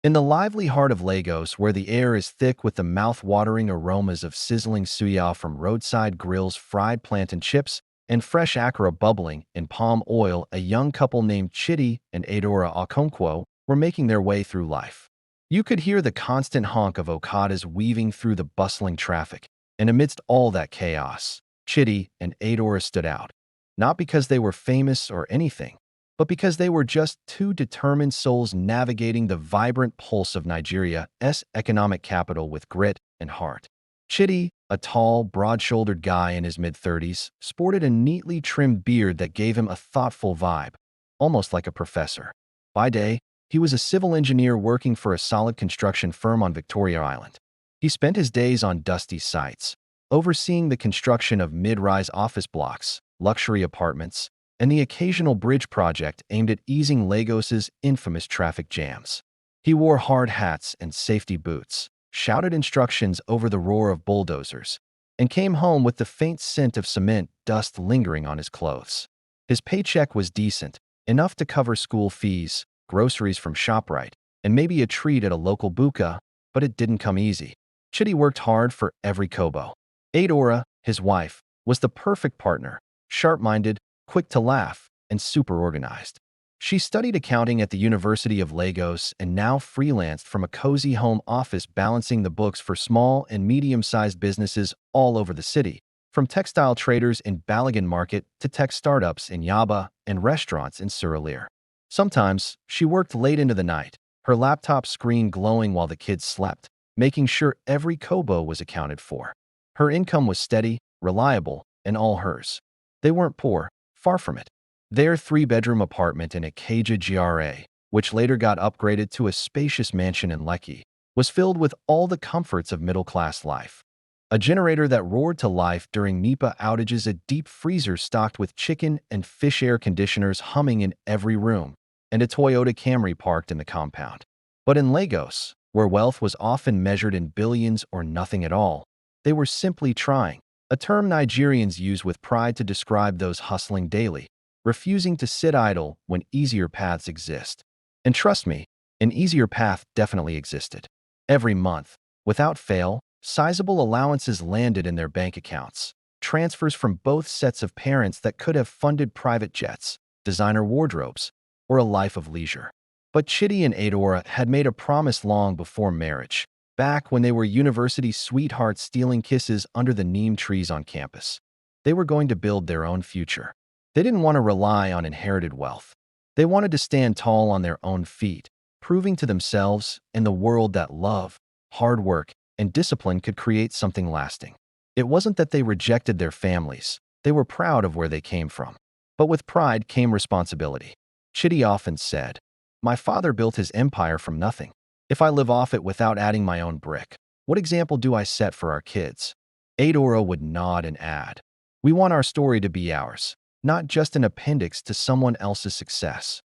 In the lively heart of Lagos, where the air is thick with the mouth-watering aromas of sizzling suya from roadside grills, fried plantain chips, and fresh akara bubbling in palm oil, a young couple named Chidi and Adora Okonkwo were making their way through life. You could hear the constant honk of Okadas weaving through the bustling traffic, and amidst all that chaos, Chidi and Adora stood out. Not because they were famous or anything, but because they were just two determined souls navigating the vibrant pulse of Nigeria's economic capital with grit and heart. Chidi, a tall, broad-shouldered guy in his mid-30s, sported a neatly trimmed beard that gave him a thoughtful vibe, almost like a professor. By day, he was a civil engineer working for a solid construction firm on Victoria Island. He spent his days on dusty sites, overseeing the construction of mid-rise office blocks, luxury apartments, and the occasional bridge project aimed at easing Lagos's infamous traffic jams. He wore hard hats and safety boots, shouted instructions over the roar of bulldozers, and came home with the faint scent of cement dust lingering on his clothes. His paycheck was decent, enough to cover school fees, groceries from ShopRite, and maybe a treat at a local buka, but it didn't come easy. Chidi worked hard for every kobo. Adora, his wife, was the perfect partner, sharp-minded, quick to laugh, and super organized. She studied accounting at the University of Lagos and now freelanced from a cozy home office balancing the books for small and medium-sized businesses all over the city, from textile traders in Balagan Market to tech startups in Yaba and restaurants in Surulere. Sometimes, she worked late into the night, her laptop screen glowing while the kids slept, making sure every kobo was accounted for. Her income was steady, reliable, and all hers. They weren't poor, far from it. Their three-bedroom apartment in Ikeja GRA, which later got upgraded to a spacious mansion in Lekki, was filled with all the comforts of middle-class life. A generator that roared to life during NEPA outages, a deep freezer stocked with chicken and fish, air conditioners humming in every room, and a Toyota Camry parked in the compound. But in Lagos, where wealth was often measured in billions or nothing at all, they were simply trying, a term Nigerians use with pride to describe those hustling daily, refusing to sit idle when easier paths exist. And trust me, an easier path definitely existed. Every month, without fail, sizable allowances landed in their bank accounts, transfers from both sets of parents that could have funded private jets, designer wardrobes, or a life of leisure. But Chidi and Adora had made a promise long before marriage, back when they were university sweethearts stealing kisses under the neem trees on campus. They were going to build their own future. They didn't want to rely on inherited wealth. They wanted to stand tall on their own feet, proving to themselves and the world that love, hard work, and discipline could create something lasting. It wasn't that they rejected their families. They were proud of where they came from. But with pride came responsibility. Chidi often said, "My father built his empire from nothing. If I live off it without adding my own brick, what example do I set for our kids?" Adora would nod and add, "We want our story to be ours, not just an appendix to someone else's success."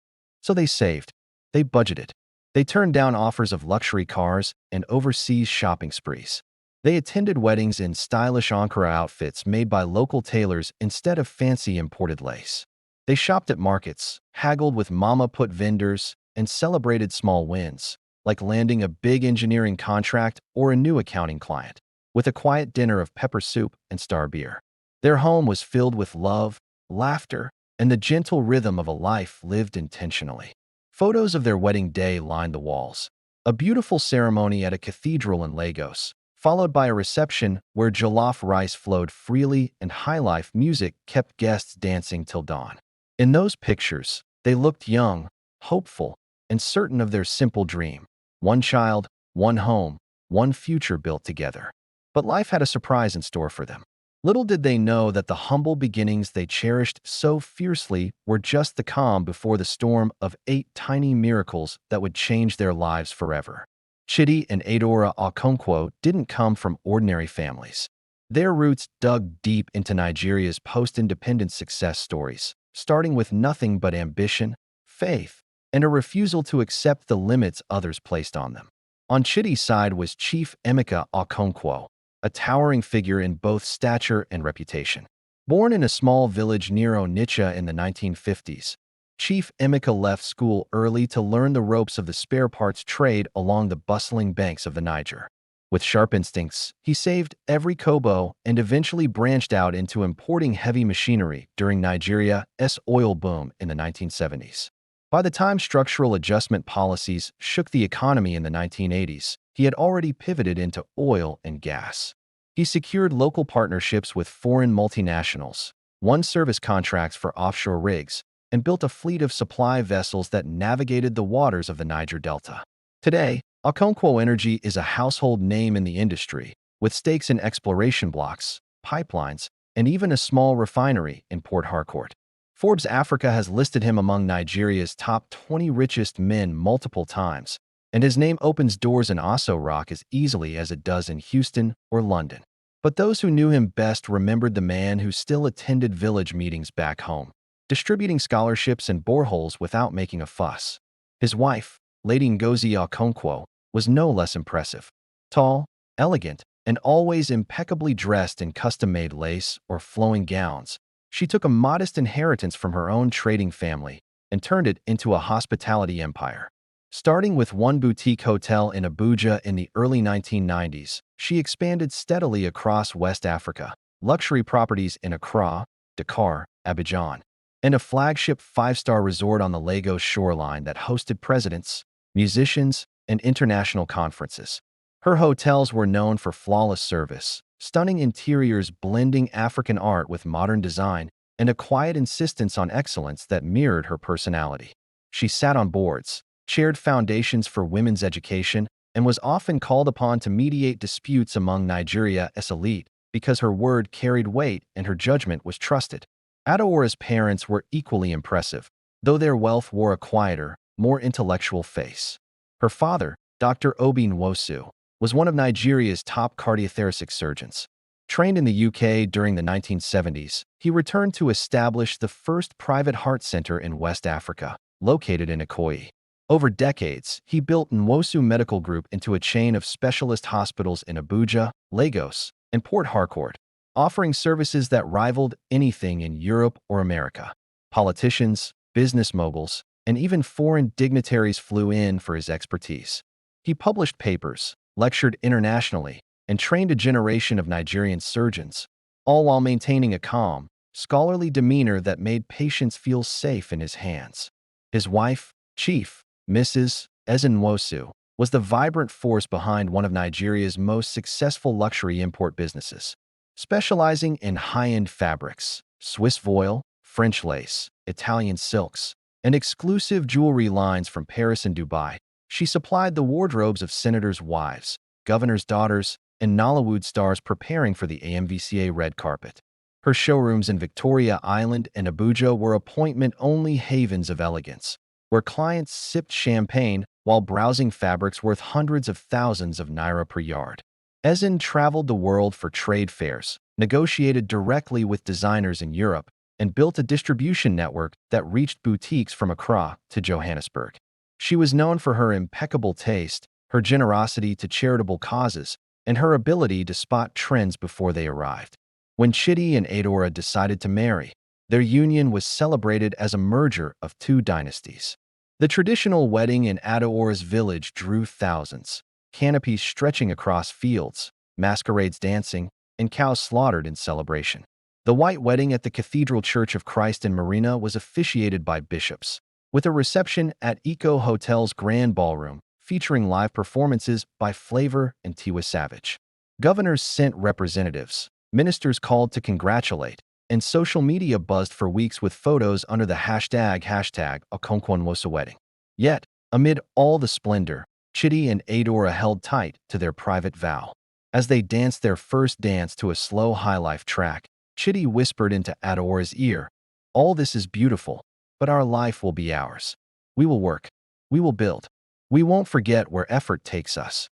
So they saved. They budgeted. They turned down offers of luxury cars and overseas shopping sprees. They attended weddings in stylish Ankara outfits made by local tailors instead of fancy imported lace. They shopped at markets, haggled with mama-put vendors, and celebrated small wins, like landing a big engineering contract or a new accounting client, with a quiet dinner of pepper soup and star beer. Their home was filled with love, laughter, and the gentle rhythm of a life lived intentionally. Photos of their wedding day lined the walls. A beautiful ceremony at a cathedral in Lagos, followed by a reception where jollof rice flowed freely and high-life music kept guests dancing till dawn. In those pictures, they looked young, hopeful, and certain of their simple dream. One child, one home, one future built together. But life had a surprise in store for them. Little did they know that the humble beginnings they cherished so fiercely were just the calm before the storm of 8 tiny miracles that would change their lives forever. Chidi and Adora Okonkwo didn't come from ordinary families. Their roots dug deep into Nigeria's post-independence success stories, starting with nothing but ambition, faith, and a refusal to accept the limits others placed on them. On Chidi's side was Chief Emeka Okonkwo, a towering figure in both stature and reputation. Born in a small village near Onitsha in the 1950s, Chief Emeka left school early to learn the ropes of the spare parts trade along the bustling banks of the Niger. With sharp instincts, he saved every kobo and eventually branched out into importing heavy machinery during Nigeria's oil boom in the 1970s. By the time structural adjustment policies shook the economy in the 1980s, he had already pivoted into oil and gas. He secured local partnerships with foreign multinationals, won service contracts for offshore rigs, and built a fleet of supply vessels that navigated the waters of the Niger Delta. Today, Okonkwo Energy is a household name in the industry, with stakes in exploration blocks, pipelines, and even a small refinery in Port Harcourt. Forbes Africa has listed him among Nigeria's top 20 richest men multiple times, and his name opens doors in Aso Rock as easily as it does in Houston or London. But those who knew him best remembered the man who still attended village meetings back home, distributing scholarships and boreholes without making a fuss. His wife, Lady Ngozi Okonkwo, was no less impressive. Tall, elegant, and always impeccably dressed in custom-made lace or flowing gowns, she took a modest inheritance from her own trading family and turned it into a hospitality empire. Starting with one boutique hotel in Abuja in the early 1990s, she expanded steadily across West Africa, luxury properties in Accra, Dakar, Abidjan, and a flagship five-star resort on the Lagos shoreline that hosted presidents, musicians, and international conferences. Her hotels were known for flawless service, stunning interiors blending African art with modern design, and a quiet insistence on excellence that mirrored her personality. She sat on boards, chaired foundations for women's education, and was often called upon to mediate disputes among Nigeria's elite because her word carried weight and her judgment was trusted. Adaora's parents were equally impressive, though their wealth wore a quieter, more intellectual face. Her father, Dr. Obi Nwosu, was one of Nigeria's top cardiothoracic surgeons. Trained in the UK during the 1970s, he returned to establish the first private heart center in West Africa, located in Ikoyi. Over decades, he built Nwosu Medical Group into a chain of specialist hospitals in Abuja, Lagos, and Port Harcourt, offering services that rivaled anything in Europe or America. Politicians, business moguls, and even foreign dignitaries flew in for his expertise. He published papers, lectured internationally, and trained a generation of Nigerian surgeons, all while maintaining a calm, scholarly demeanor that made patients feel safe in his hands. His wife, Chief Mrs. Ezenwosu, was the vibrant force behind one of Nigeria's most successful luxury import businesses. Specializing in high-end fabrics, Swiss voile, French lace, Italian silks, and exclusive jewelry lines from Paris and Dubai, she supplied the wardrobes of senators' wives, governors' daughters, and Nollywood stars preparing for the AMVCA red carpet. Her showrooms in Victoria Island and Abuja were appointment-only havens of elegance, where clients sipped champagne while browsing fabrics worth hundreds of thousands of naira per yard. Ezen traveled the world for trade fairs, negotiated directly with designers in Europe, and built a distribution network that reached boutiques from Accra to Johannesburg. She was known for her impeccable taste, her generosity to charitable causes, and her ability to spot trends before they arrived. When Chidi and Adora decided to marry, their union was celebrated as a merger of two dynasties. The traditional wedding in Adaora's village drew thousands, canopies stretching across fields, masquerades dancing, and cows slaughtered in celebration. The white wedding at the Cathedral Church of Christ in Marina was officiated by bishops, with a reception at Eco Hotel's Grand Ballroom, featuring live performances by Flavor and Tiwa Savage. Governors sent representatives, ministers called to congratulate, and social media buzzed for weeks with photos under the hashtag Okonkwo wedding. Yet, amid all the splendor, Chidi and Adora held tight to their private vow. As they danced their first dance to a slow highlife track, Chidi whispered into Adora's ear, "All this is beautiful, but our life will be ours. We will work. We will build. We won't forget where effort takes us."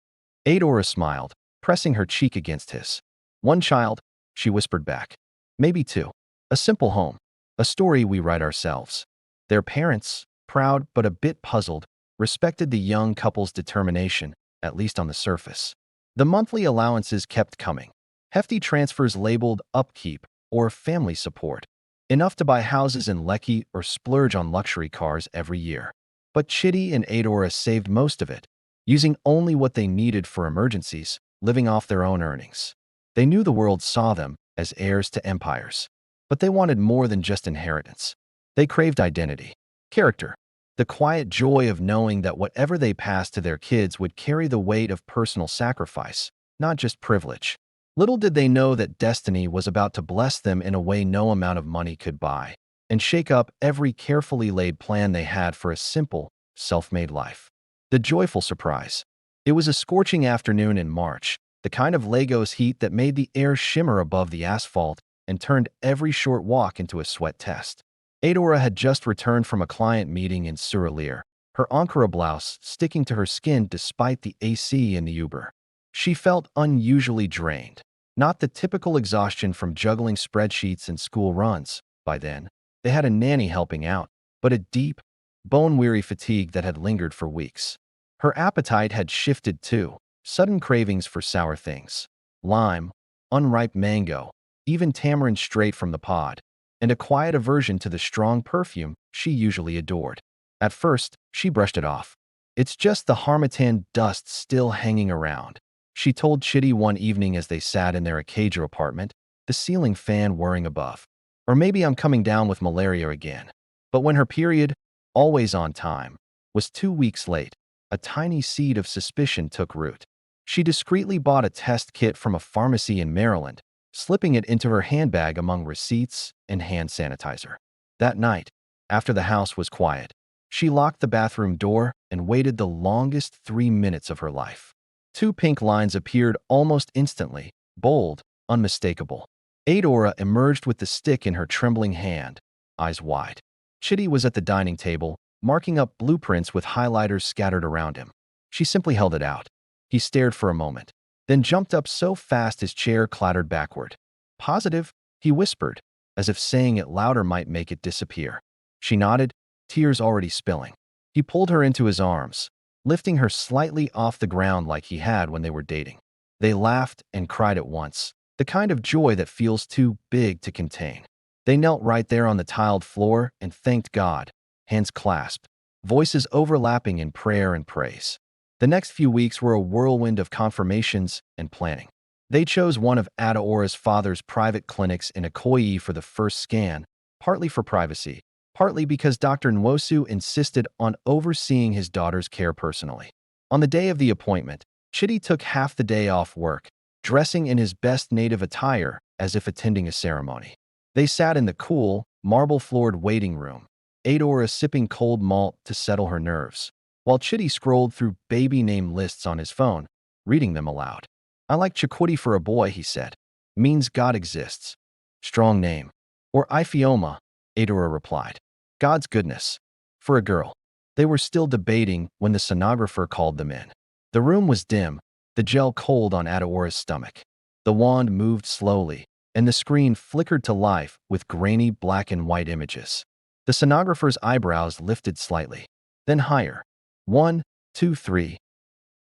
Adora smiled, pressing her cheek against his. "One child," she whispered back. "Maybe two. A simple home. A story we write ourselves." Their parents, proud but a bit puzzled, respected the young couple's determination, at least on the surface. The monthly allowances kept coming, hefty transfers labeled upkeep or family support. enough to buy houses in Lekki or splurge on luxury cars every year. But Chitty and Adora saved most of it, using only what they needed for emergencies, living off their own earnings. They knew the world saw them as heirs to empires. But they wanted more than just inheritance. They craved identity, character, the quiet joy of knowing that whatever they passed to their kids would carry the weight of personal sacrifice, not just privilege. Little did they know that destiny was about to bless them in a way no amount of money could buy, and shake up every carefully laid plan they had for a simple, self-made life. The joyful surprise. It was a scorching afternoon in March, the kind of Legos heat that made the air shimmer above the asphalt and turned every short walk into a sweat test. Adora had just returned from a client meeting in Suralire, her Ankara blouse sticking to her skin despite the AC in the Uber. She felt unusually drained. Not the typical exhaustion from juggling spreadsheets and school runs. By then, they had a nanny helping out, but a deep, bone-weary fatigue that had lingered for weeks. Her appetite had shifted too, sudden cravings for sour things. Lime, unripe mango, even tamarind straight from the pod, and a quiet aversion to the strong perfume she usually adored. At first, she brushed it off. It's just the harmattan dust still hanging around, she told Chitty one evening as they sat in their Acadia apartment, the ceiling fan whirring above. Or maybe I'm coming down with malaria again. But when her period, always on time, was 2 weeks late, a tiny seed of suspicion took root. She discreetly bought a test kit from a pharmacy in Maryland, slipping it into her handbag among receipts and hand sanitizer. That night, after the house was quiet, she locked the bathroom door and waited the longest 3 minutes of her life. 2 pink lines appeared almost instantly, bold, unmistakable. Adora emerged with the stick in her trembling hand, eyes wide. Chitty was at the dining table, marking up blueprints with highlighters scattered around him. She simply held it out. He stared for a moment, then jumped up so fast his chair clattered backward. Positive, he whispered, as if saying it louder might make it disappear. She nodded, tears already spilling. He pulled her into his arms, lifting her slightly off the ground like he had when they were dating. They laughed and cried at once, the kind of joy that feels too big to contain. They knelt right there on the tiled floor and thanked God, hands clasped, voices overlapping in prayer and praise. The next few weeks were a whirlwind of confirmations and planning. They chose one of Adeora's father's private clinics in Ikoyi for the first scan, partly for privacy, partly because Dr. Nwosu insisted on overseeing his daughter's care personally. On the day of the appointment, Chitty took half the day off work, dressing in his best native attire as if attending a ceremony. They sat in the cool, marble-floored waiting room, Adora sipping cold malt to settle her nerves, while Chitty scrolled through baby name lists on his phone, reading them aloud. I like Chikwudi for a boy, he said. Means God exists. Strong name. Or Ifioma, Adora replied. God's goodness. For a girl. They were still debating when the sonographer called them in. The room was dim, the gel cold on Adeora's stomach. The wand moved slowly, and the screen flickered to life with grainy black and white images. The sonographer's eyebrows lifted slightly, then higher. 1, 2, 3.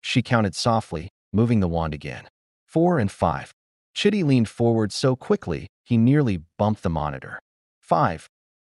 She counted softly, moving the wand again. 4 and 5. Chitty leaned forward so quickly he nearly bumped the monitor. 5.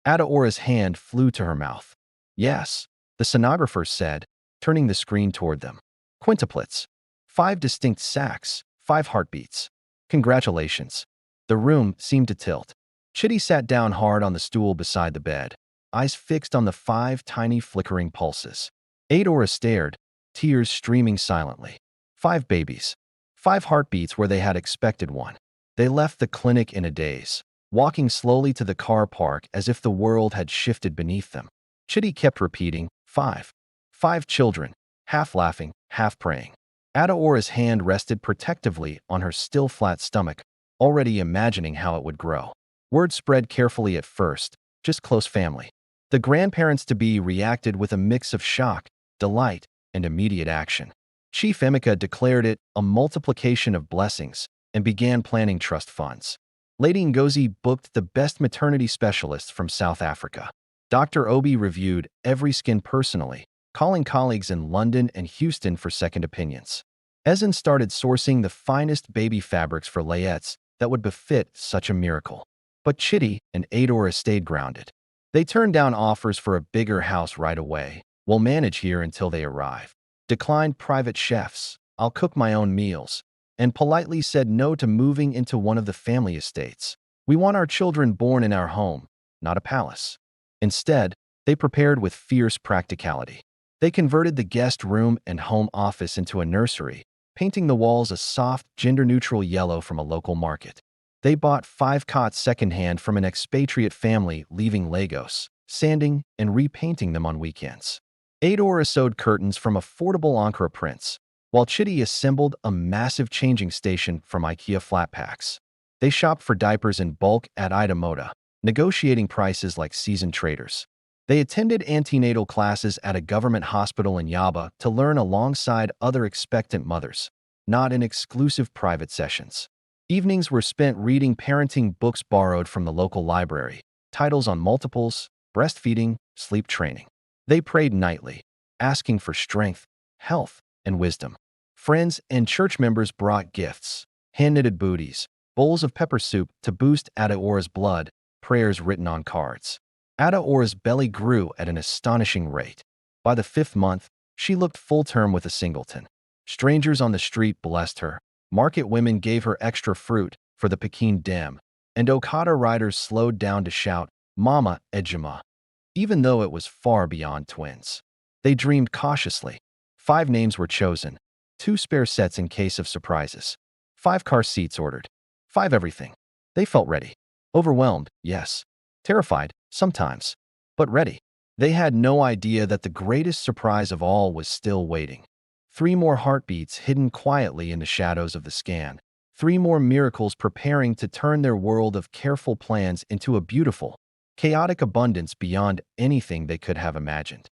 Adeora's hand flew to her mouth. Yes, the sonographer said, turning the screen toward them. Quintuplets. 5 distinct sacs, 5 heartbeats. Congratulations. The room seemed to tilt. Chitty sat down hard on the stool beside the bed, eyes fixed on the 5 tiny flickering pulses. Adora stared, tears streaming silently. 5 babies. 5 heartbeats where they had expected one. They left the clinic in a daze, walking slowly to the car park as if the world had shifted beneath them. Chitty kept repeating, 5. 5 children, half laughing, half praying. Adeora's hand rested protectively on her still flat stomach, already imagining how it would grow. Word spread carefully at first, just close family. The grandparents-to-be reacted with a mix of shock, delight, and immediate action. Chief Emeka declared it a multiplication of blessings and began planning trust funds. Lady Ngozi booked the best maternity specialists from South Africa. Dr. Obi reviewed every skin personally, calling colleagues in London and Houston for second opinions. Ezen started sourcing the finest baby fabrics for layettes that would befit such a miracle. But Chitty and Adora stayed grounded. They turned down offers for a bigger house right away. We'll manage here until they arrive. Declined private chefs. I'll cook my own meals. And politely said no to moving into one of the family estates. We want our children born in our home, not a palace. Instead, they prepared with fierce practicality. They converted the guest room and home office into a nursery, painting the walls a soft, gender-neutral yellow from a local market. They bought 5 cots secondhand from an expatriate family leaving Lagos, sanding and repainting them on weekends. Adora sewed curtains from affordable Ankara prints, while Chitty assembled a massive changing station from IKEA flat packs. They shopped for diapers in bulk at Ida Moda, negotiating prices like seasoned traders. They attended antenatal classes at a government hospital in Yaba to learn alongside other expectant mothers, not in exclusive private sessions. Evenings were spent reading parenting books borrowed from the local library, titles on multiples, breastfeeding, sleep training. They prayed nightly, asking for strength, health, and wisdom. Friends and church members brought gifts, hand-knitted booties, bowls of pepper soup to boost Adaora's blood, prayers written on cards. Adaora's belly grew at an astonishing rate. By the 5th month, she looked full-term with a singleton. Strangers on the street blessed her. Market women gave her extra fruit for the Pekin Dem, and Okada riders slowed down to shout, "Mama, Ejima," even though it was far beyond twins. They dreamed cautiously. 5 names were chosen, 2 spare sets in case of surprises, 5 car seats ordered, 5 everything. They felt ready. Overwhelmed, yes. Terrified, sometimes. But ready. They had no idea that the greatest surprise of all was still waiting. 3 more heartbeats hidden quietly in the shadows of the scan. 3 more miracles preparing to turn their world of careful plans into a beautiful, chaotic abundance beyond anything they could have imagined.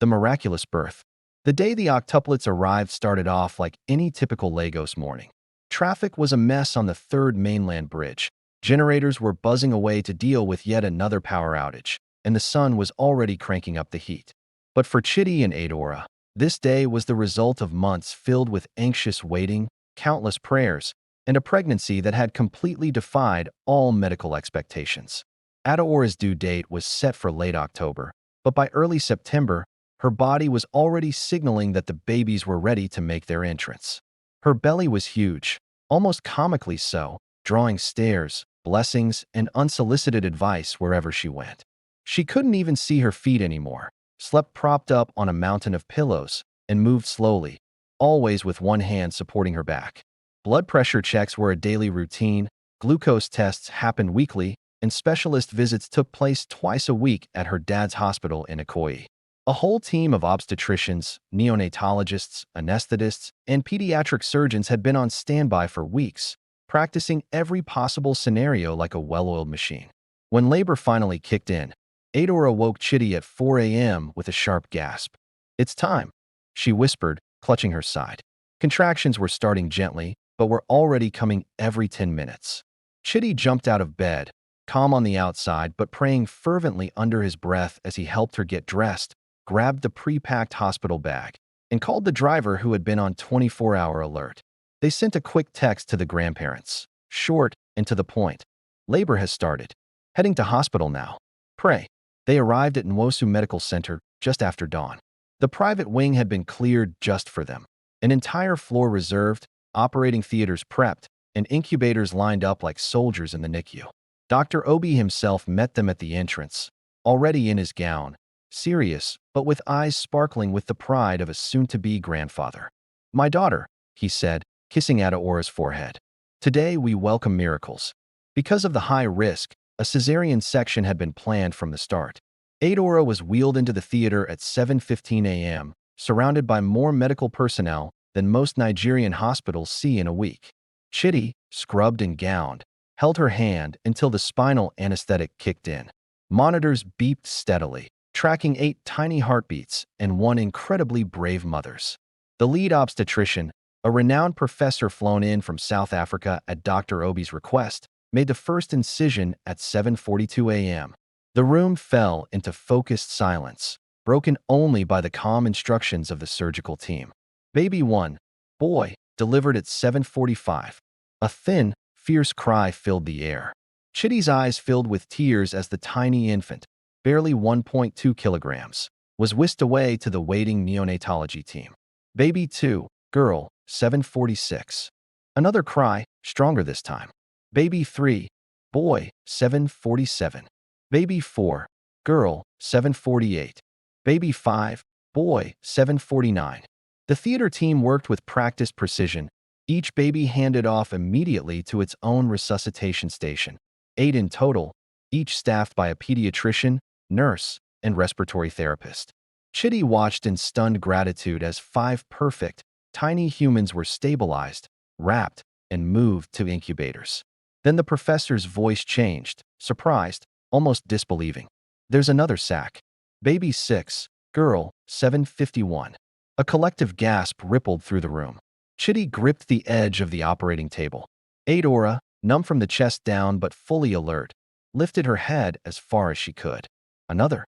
The miraculous birth. The day the octuplets arrived started off like any typical Lagos morning. Traffic was a mess on the 3rd mainland bridge. Generators were buzzing away to deal with yet another power outage, and the sun was already cranking up the heat. But for Chitty and Adora, this day was the result of months filled with anxious waiting, countless prayers, and a pregnancy that had completely defied all medical expectations. Adaora's due date was set for late October, but by early September, her body was already signaling that the babies were ready to make their entrance. Her belly was huge, almost comically so, drawing stares, blessings, and unsolicited advice wherever she went. She couldn't even see her feet anymore, slept propped up on a mountain of pillows, and moved slowly, always with one hand supporting her back. Blood pressure checks were a daily routine, glucose tests happened weekly, and specialist visits took place twice a week at her dad's hospital in Ikoyi. A whole team of obstetricians, neonatologists, anesthetists, and pediatric surgeons had been on standby for weeks, practicing every possible scenario like a well-oiled machine. When labor finally kicked in, Adora woke Chitty at 4 a.m. with a sharp gasp. "It's time," she whispered, clutching her side. Contractions were starting gently, but were already coming every 10 minutes. Chitty jumped out of bed, calm on the outside but praying fervently under his breath as he helped her get dressed, grabbed the pre-packed hospital bag, and called the driver who had been on 24-hour alert. They sent a quick text to the grandparents, short and to the point. "Labor has started. Heading to hospital now. Pray." They arrived at Nwosu Medical Center just after dawn. The private wing had been cleared just for them. An entire floor reserved, operating theaters prepped, and incubators lined up like soldiers in the NICU. Dr. Obi himself met them at the entrance, already in his gown, serious, but with eyes sparkling with the pride of a soon-to-be grandfather. "My daughter," he said, kissing Adaora's forehead. "Today we welcome miracles. Because of the high risk, a cesarean section had been planned from the start." Adora was wheeled into the theater at 7:15 a.m., surrounded by more medical personnel than most Nigerian hospitals see in a week. Chitty, scrubbed and gowned, held her hand until the spinal anesthetic kicked in. Monitors beeped steadily, tracking 8 tiny heartbeats and 1 incredibly brave mother's. The lead obstetrician, a renowned professor flown in from South Africa at Dr. Obi's request, made the first incision at 7:42 a.m. The room fell into focused silence, broken only by the calm instructions of the surgical team. "Baby 1, boy," delivered at 7:45. A thin, fierce cry filled the air. Chitty's eyes filled with tears as the tiny infant, barely 1.2 kilograms, was whisked away to the waiting neonatology team. Baby 2, girl, 746. Another cry, stronger this time. Baby 3, boy, 747. Baby 4, girl, 748. Baby 5, boy, 749. The theater team worked with practiced precision, each baby handed off immediately to its own resuscitation station. 8 in total, each staffed by a pediatrician, nurse, and respiratory therapist. Chitty watched in stunned gratitude as 5 perfect, tiny humans were stabilized, wrapped, and moved to incubators. Then the professor's voice changed, surprised, almost disbelieving. There's another sack. Baby 6, girl, 751. A collective gasp rippled through the room. Chitty gripped the edge of the operating table. Adora, numb from the chest down but fully alert, lifted her head as far as she could. Another.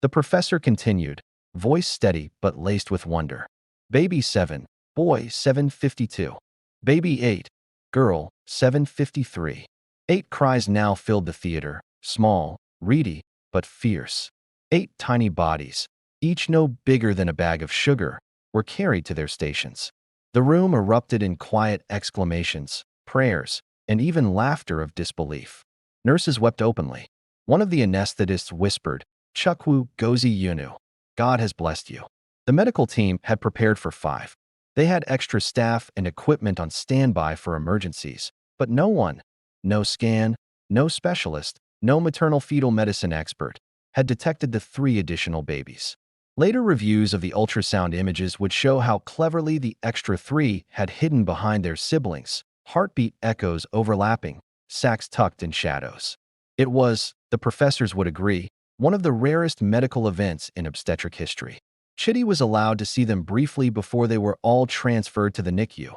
The professor continued, voice steady but laced with wonder. Baby 7, boy 752. Baby 8, girl 753. 8 cries now filled the theater, small, reedy, but fierce. 8 tiny bodies, each no bigger than a bag of sugar, were carried to their stations. The room erupted in quiet exclamations, prayers, and even laughter of disbelief. Nurses wept openly. One of the anesthetists whispered, "Chukwu Gozi Yunu. God has blessed you." The medical team had prepared for 5. They had extra staff and equipment on standby for emergencies, but no one, no scan, no specialist, no maternal fetal medicine expert, had detected the 3 additional babies. Later reviews of the ultrasound images would show how cleverly the extra 3 had hidden behind their siblings, heartbeat echoes overlapping, sacks tucked in shadows. It was, the professors would agree, one of the rarest medical events in obstetric history. Chitty was allowed to see them briefly before they were all transferred to the NICU.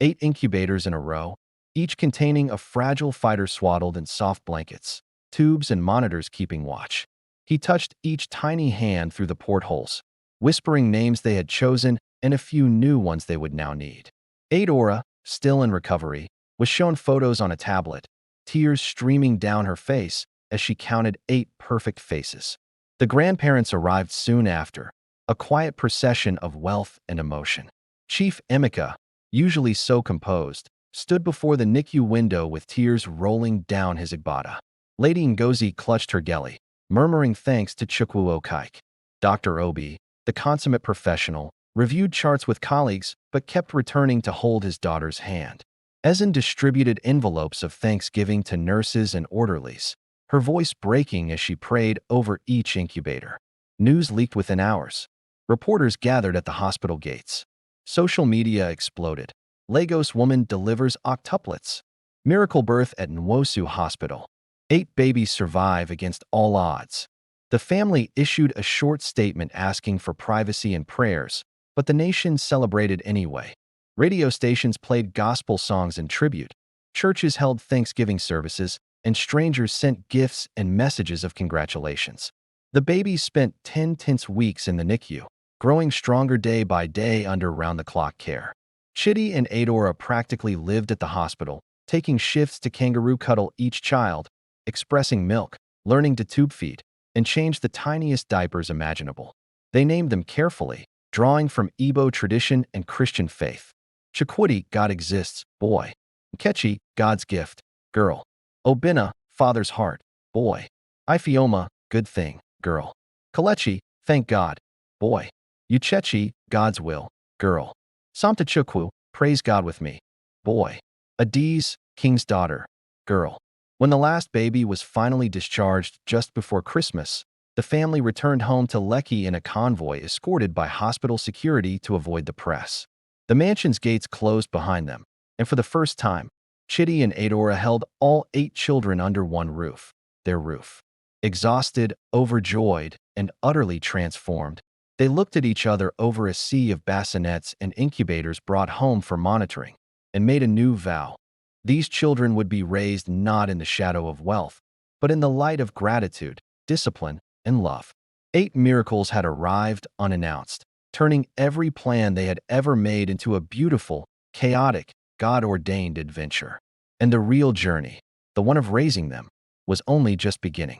8 incubators in a row, each containing a fragile fighter swaddled in soft blankets, tubes and monitors keeping watch. He touched each tiny hand through the portholes, whispering names they had chosen and a few new ones they would now need. Adora, still in recovery, was shown photos on a tablet, tears streaming down her face as she counted 8 perfect faces. The grandparents arrived soon after, a quiet procession of wealth and emotion. Chief Emeka, usually so composed, stood before the NICU window with tears rolling down his igbada. Lady Ngozi clutched her geli, murmuring thanks to Chukwu Okaike. Dr. Obi, the consummate professional, reviewed charts with colleagues but kept returning to hold his daughter's hand. Ezen distributed envelopes of thanksgiving to nurses and orderlies, her voice breaking as she prayed over each incubator. News leaked within hours. Reporters gathered at the hospital gates. Social media exploded. Lagos woman delivers octuplets. Miracle birth at Nwosu Hospital. 8 babies survive against all odds. The family issued a short statement asking for privacy and prayers, but the nation celebrated anyway. Radio stations played gospel songs in tribute. Churches held Thanksgiving services, and strangers sent gifts and messages of congratulations. The babies spent 10 tense weeks in the NICU, growing stronger day by day under round-the-clock care. Chitty and Adora practically lived at the hospital, taking shifts to kangaroo cuddle each child, expressing milk, learning to tube feed, and change the tiniest diapers imaginable. They named them carefully, drawing from Igbo tradition and Christian faith. Chukwudi, God exists, boy. Nkechi, God's gift, girl. Obinna, Father's heart, boy. Ifeoma, good thing, girl. Kalechi, thank God, boy. Uchechi, God's will, girl. Samtachukwu, praise God with me, boy. Adiz, King's daughter, girl. When the last baby was finally discharged just before Christmas, the family returned home to Lekki in a convoy escorted by hospital security to avoid the press. The mansion's gates closed behind them, and for the first time, Chitty and Adora held all 8 children under one roof, their roof. Exhausted, overjoyed, and utterly transformed, they looked at each other over a sea of bassinets and incubators brought home for monitoring, and made a new vow. These children would be raised not in the shadow of wealth, but in the light of gratitude, discipline, and love. 8 miracles had arrived unannounced, turning every plan they had ever made into a beautiful, chaotic, God-ordained adventure. And the real journey, the one of raising them, was only just beginning.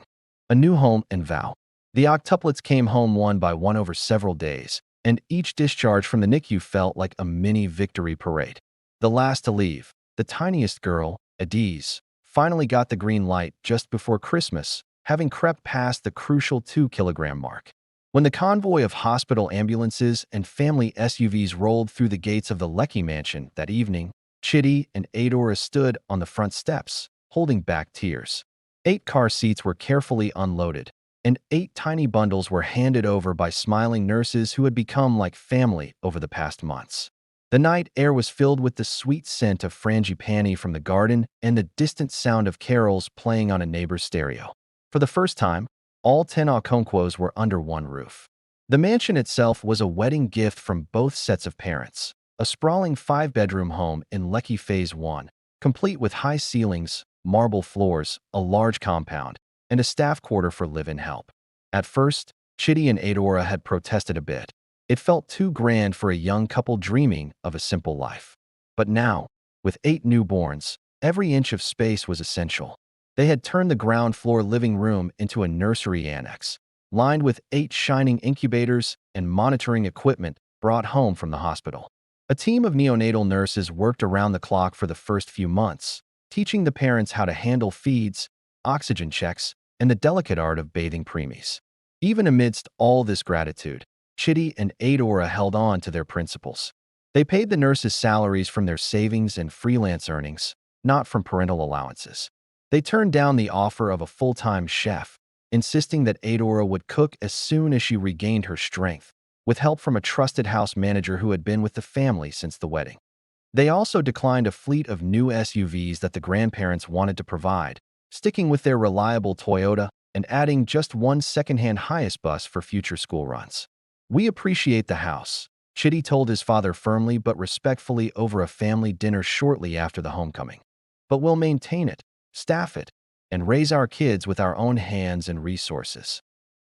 A new home and vow. The octuplets came home one by one over several days, and each discharge from the NICU felt like a mini victory parade. The last to leave, the tiniest girl, Adiz, finally got the green light just before Christmas, having crept past the crucial 2-kilogram mark. When the convoy of hospital ambulances and family SUVs rolled through the gates of the Lecky mansion that evening, Chitty and Adora stood on the front steps, holding back tears. 8 car seats were carefully unloaded, and 8 tiny bundles were handed over by smiling nurses who had become like family over the past months. The night air was filled with the sweet scent of frangipani from the garden and the distant sound of carols playing on a neighbor's stereo. For the first time, all 10 Okonkwo's were under one roof. The mansion itself was a wedding gift from both sets of parents, a sprawling 5-bedroom home in Lecky Phase 1, complete with high ceilings, marble floors, a large compound, and a staff quarter for live-in help. At first, Chitty and Adora had protested a bit. It felt too grand for a young couple dreaming of a simple life. But now, with 8 newborns, every inch of space was essential. They had turned the ground floor living room into a nursery annex, lined with 8 shining incubators and monitoring equipment brought home from the hospital. A team of neonatal nurses worked around the clock for the first few months, teaching the parents how to handle feeds, oxygen checks, and the delicate art of bathing preemies. Even amidst all this gratitude, Chitty and Adora held on to their principles. They paid the nurses' salaries from their savings and freelance earnings, not from parental allowances. They turned down the offer of a full-time chef, insisting that Adora would cook as soon as she regained her strength, with help from a trusted house manager who had been with the family since the wedding. They also declined a fleet of new SUVs that the grandparents wanted to provide, sticking with their reliable Toyota and adding just one second-hand highest bus for future school runs. "We appreciate the house," Chitty told his father firmly but respectfully over a family dinner shortly after the homecoming. "But we'll maintain it, staff it, and raise our kids with our own hands and resources."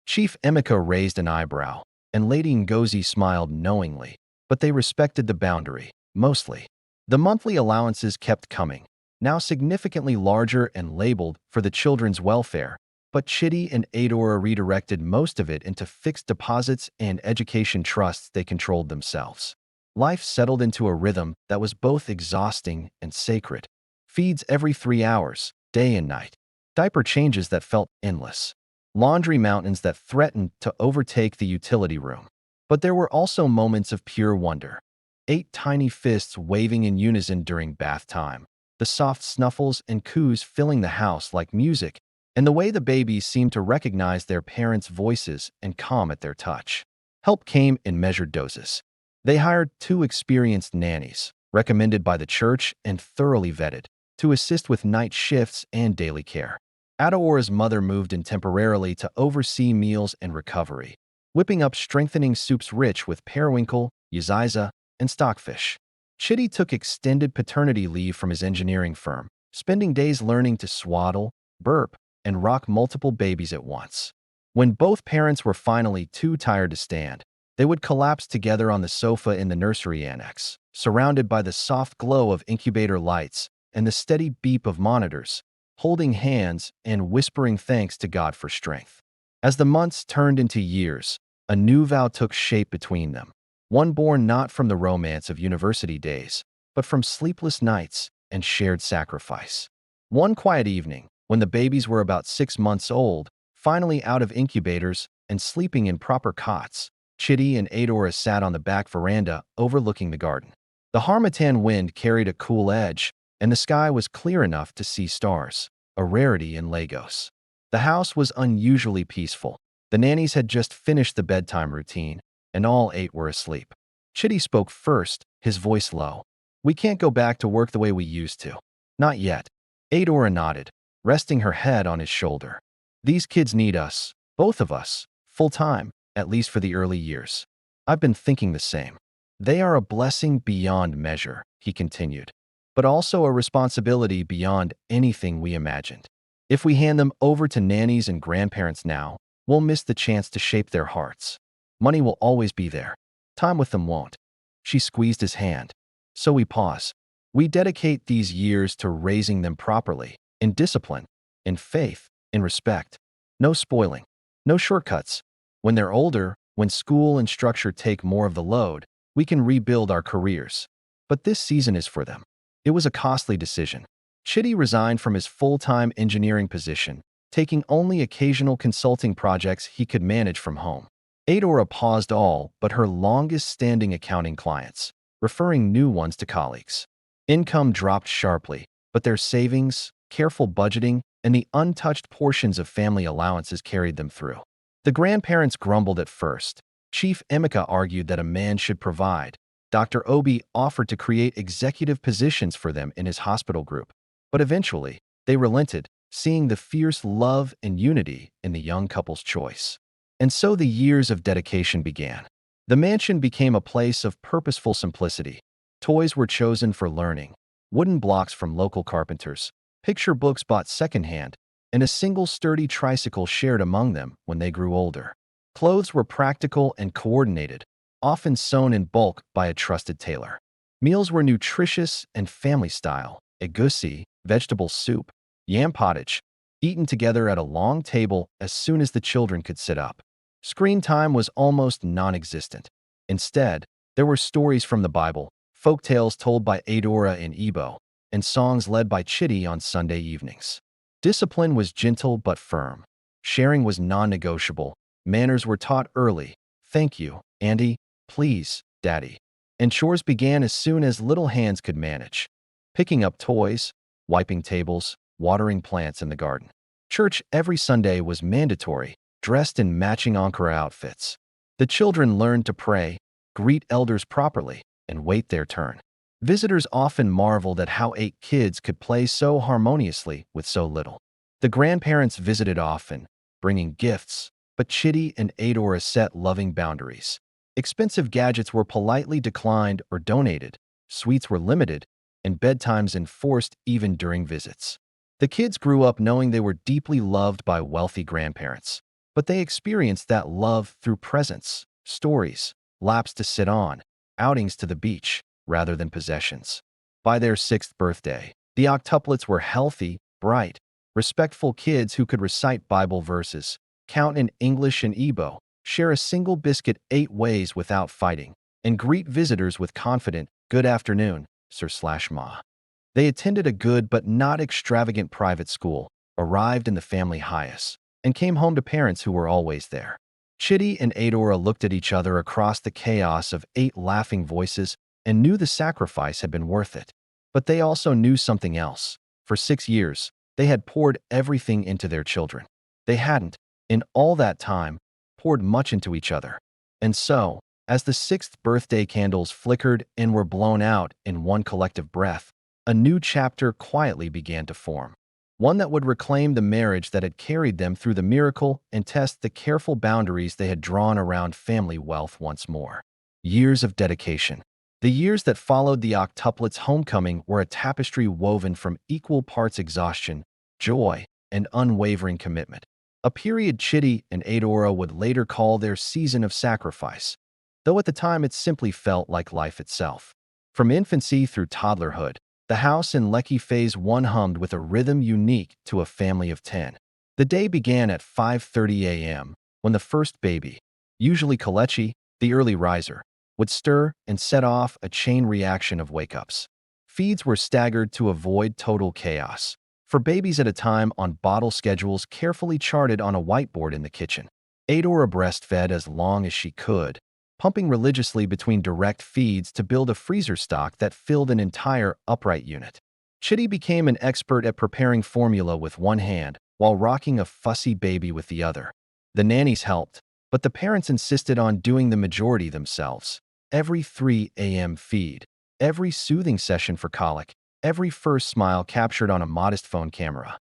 Chief Emeka raised an eyebrow, and Lady Ngozi smiled knowingly, but they respected the boundary, mostly. The monthly allowances kept coming, now significantly larger and labeled for the children's welfare, but Chitty and Adora redirected most of it into fixed deposits and education trusts they controlled themselves. Life settled into a rhythm that was both exhausting and sacred. Feeds every 3 hours, day and night. Diaper changes that felt endless. Laundry mountains that threatened to overtake the utility room. But there were also moments of pure wonder. 8 tiny fists waving in unison during bath time. The soft snuffles and coos filling the house like music, and the way the babies seemed to recognize their parents' voices and calm at their touch. Help came in measured doses. They hired 2 experienced nannies, recommended by the church and thoroughly vetted, to assist with night shifts and daily care. Adora's mother moved in temporarily to oversee meals and recovery, whipping up strengthening soups rich with periwinkle, yaziza, and stockfish. Chitty took extended paternity leave from his engineering firm, spending days learning to swaddle, burp, and rock multiple babies at once. When both parents were finally too tired to stand, they would collapse together on the sofa in the nursery annex, surrounded by the soft glow of incubator lights and the steady beep of monitors, holding hands and whispering thanks to God for strength. As the months turned into years, a new vow took shape between them, one born not from the romance of university days, but from sleepless nights and shared sacrifice. One quiet evening, when the babies were about 6 months old, finally out of incubators and sleeping in proper cots, Chitty and Adora sat on the back veranda overlooking the garden. The harmattan wind carried a cool edge, and the sky was clear enough to see stars, a rarity in Lagos. The house was unusually peaceful. The nannies had just finished the bedtime routine, and all 8 were asleep. Chitty spoke first, his voice low. "We can't go back to work the way we used to. Not yet." Adora nodded, resting her head on his shoulder. "These kids need us, both of us, full-time, at least for the early years. I've been thinking the same. They are a blessing beyond measure," he continued, "but also a responsibility beyond anything we imagined. If we hand them over to nannies and grandparents now, we'll miss the chance to shape their hearts. Money will always be there. Time with them won't." She squeezed his hand. "So we pause. We dedicate these years to raising them properly, in discipline, in faith, in respect. No spoiling. No shortcuts. When they're older, when school and structure take more of the load, we can rebuild our careers. But this season is for them. It was a costly decision. Chitty resigned from his full-time engineering position, taking only occasional consulting projects he could manage from home. Adora paused all but her longest-standing accounting clients, referring new ones to colleagues. Income dropped sharply, but their savings, careful budgeting, and the untouched portions of family allowances carried them through. The grandparents grumbled at first. Chief Emeka argued that a man should provide. Dr. Obi offered to create executive positions for them in his hospital group. But eventually, they relented, seeing the fierce love and unity in the young couple's choice. And so the years of dedication began. The mansion became a place of purposeful simplicity. Toys were chosen for learning, wooden blocks from local carpenters, picture books bought secondhand, and a single sturdy tricycle shared among them when they grew older. Clothes were practical and coordinated, often sewn in bulk by a trusted tailor. Meals were nutritious and family-style: egusi, vegetable soup, yam pottage, eaten together at a long table as soon as the children could sit up. Screen time was almost non-existent. Instead, there were stories from the Bible, folk tales told by Adora in Igbo, and songs led by Chitty on Sunday evenings. Discipline was gentle but firm. Sharing was non-negotiable. Manners were taught early. Thank you, Andy. Please, Daddy. And chores began as soon as little hands could manage. Picking up toys, wiping tables, watering plants in the garden. Church every Sunday was mandatory, dressed in matching Ankara outfits. The children learned to pray, greet elders properly, and wait their turn. Visitors often marveled at how 8 kids could play so harmoniously with so little. The grandparents visited often, bringing gifts, but Chitty and Adora set loving boundaries. Expensive gadgets were politely declined or donated, sweets were limited, and bedtimes enforced even during visits. The kids grew up knowing they were deeply loved by wealthy grandparents, but they experienced that love through presents, stories, laps to sit on, outings to the beach, rather than possessions. By their 6th birthday, the Octuplets were healthy, bright, respectful kids who could recite Bible verses, count in English and Igbo, share a single biscuit 8 ways without fighting, and greet visitors with confident, "Good afternoon, Sir/Ma." They attended a good but not extravagant private school, arrived in the family highest, and came home to parents who were always there. Chitty and Adora looked at each other across the chaos of 8 laughing voices and knew the sacrifice had been worth it. But they also knew something else. For 6 years, they had poured everything into their children. They hadn't, in all that time, poured much into each other. And so, as the 6th birthday candles flickered and were blown out in one collective breath, a new chapter quietly began to form. One that would reclaim the marriage that had carried them through the miracle and test the careful boundaries they had drawn around family wealth once more. Years of dedication. The years that followed the Octuplets' homecoming were a tapestry woven from equal parts exhaustion, joy, and unwavering commitment. A period Chitty and Adora would later call their season of sacrifice, though at the time it simply felt like life itself. From infancy through toddlerhood, the house in Lekki Phase 1 hummed with a rhythm unique to a family of 10. The day began at 5:30 a.m., when the first baby, usually Kalechi, the early riser, would stir and set off a chain reaction of wake-ups. Feeds were staggered to avoid total chaos, for babies at a time on bottle schedules carefully charted on a whiteboard in the kitchen. Adora breastfed as long as she could, pumping religiously between direct feeds to build a freezer stock that filled an entire upright unit. Chitty became an expert at preparing formula with one hand while rocking a fussy baby with the other. The nannies helped, but the parents insisted on doing the majority themselves. Every 3 a.m. feed, every soothing session for colic, every first smile captured on a modest phone camera.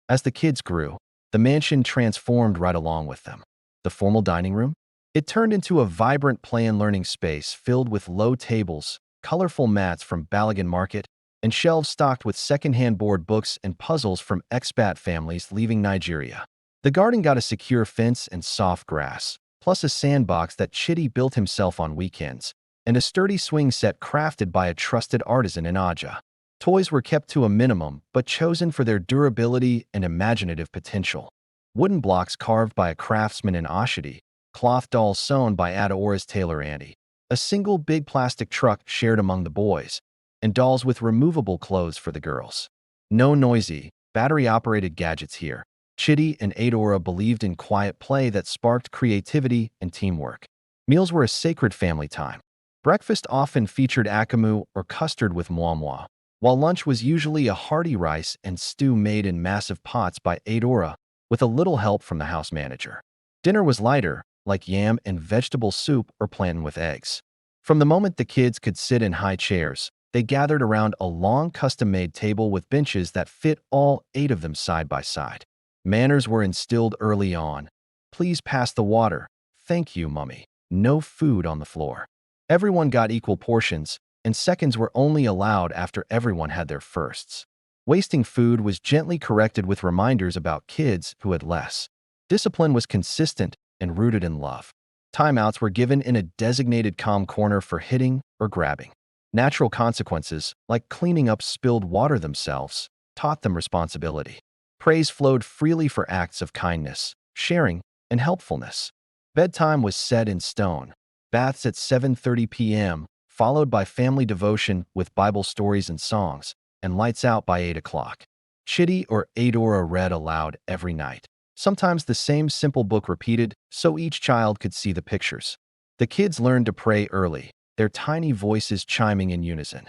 As the kids grew, the mansion transformed right along with them. The formal dining room? It turned into a vibrant play and learning space filled with low tables, colorful mats from Balagan Market, and shelves stocked with secondhand board books and puzzles from expat families leaving Nigeria. The garden got a secure fence and soft grass, plus a sandbox that Chitty built himself on weekends, and a sturdy swing set crafted by a trusted artisan in Aja. Toys were kept to a minimum, but chosen for their durability and imaginative potential. wooden blocks carved by a craftsman in Oshodi, cloth dolls sewn by Adaora's tailor Andy, a single big plastic truck shared among the boys, and dolls with removable clothes for the girls. No noisy, battery-operated gadgets here. Chitty and Adora believed in quiet play that sparked creativity and teamwork. Meals were a sacred family time. Breakfast often featured akamu or custard with muamua, while lunch was usually a hearty rice and stew made in massive pots by Adora, with a little help from the house manager. Dinner was lighter, like yam and vegetable soup or plantain with eggs. From the moment the kids could sit in high chairs, they gathered around a long custom-made table with benches that fit all 8 of them side by side. Manners were instilled early on. Please pass the water. Thank you, Mummy. No food on the floor. Everyone got equal portions, and seconds were only allowed after everyone had their firsts. Wasting food was gently corrected with reminders about kids who had less. Discipline was consistent and rooted in love. Timeouts were given in a designated calm corner for hitting or grabbing. Natural consequences, like cleaning up spilled water themselves, taught them responsibility. Praise flowed freely for acts of kindness, sharing, and helpfulness. Bedtime was set in stone. Baths at 7:30 p.m., followed by family devotion with Bible stories and songs, and lights out by 8 o'clock. Chitty or Adora read aloud every night. Sometimes the same simple book repeated, so each child could see the pictures. The kids learned to pray early, their tiny voices chiming in unison.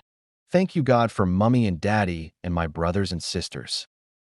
Thank you, God, for Mummy and Daddy and my brothers and sisters.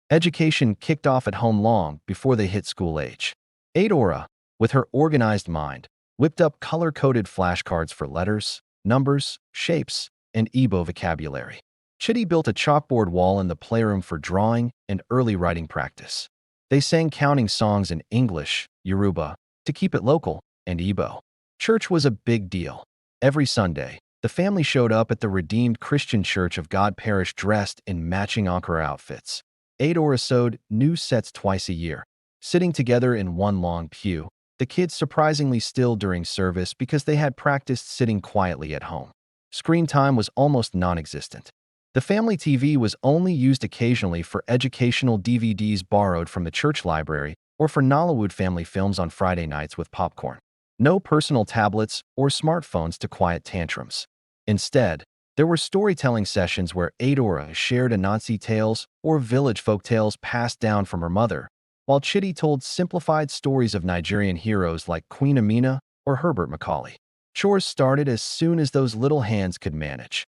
Education kicked off at home long before they hit school age. Adora, with her organized mind, whipped up color-coded flashcards for letters, numbers, shapes, and Igbo vocabulary. Chitty built a chalkboard wall in the playroom for drawing and early writing practice. They sang counting songs in English, Yoruba, to keep it local, and Igbo. Church was a big deal. Every Sunday, the family showed up at the Redeemed Christian Church of God Parish dressed in matching Ankara outfits. Adora sewed new sets twice a year. Sitting together in one long pew, the kids surprisingly still during service because they had practiced sitting quietly at home. Screen time was almost non-existent. The family TV was only used occasionally for educational DVDs borrowed from the church library or for Nollywood family films on Friday nights with popcorn. No personal tablets or smartphones to quiet tantrums. Instead, there were storytelling sessions where Adora shared Anansi tales or village folk tales passed down from her mother, while Chitty told simplified stories of Nigerian heroes like Queen Amina or Herbert Macaulay. Chores started as soon as those little hands could manage.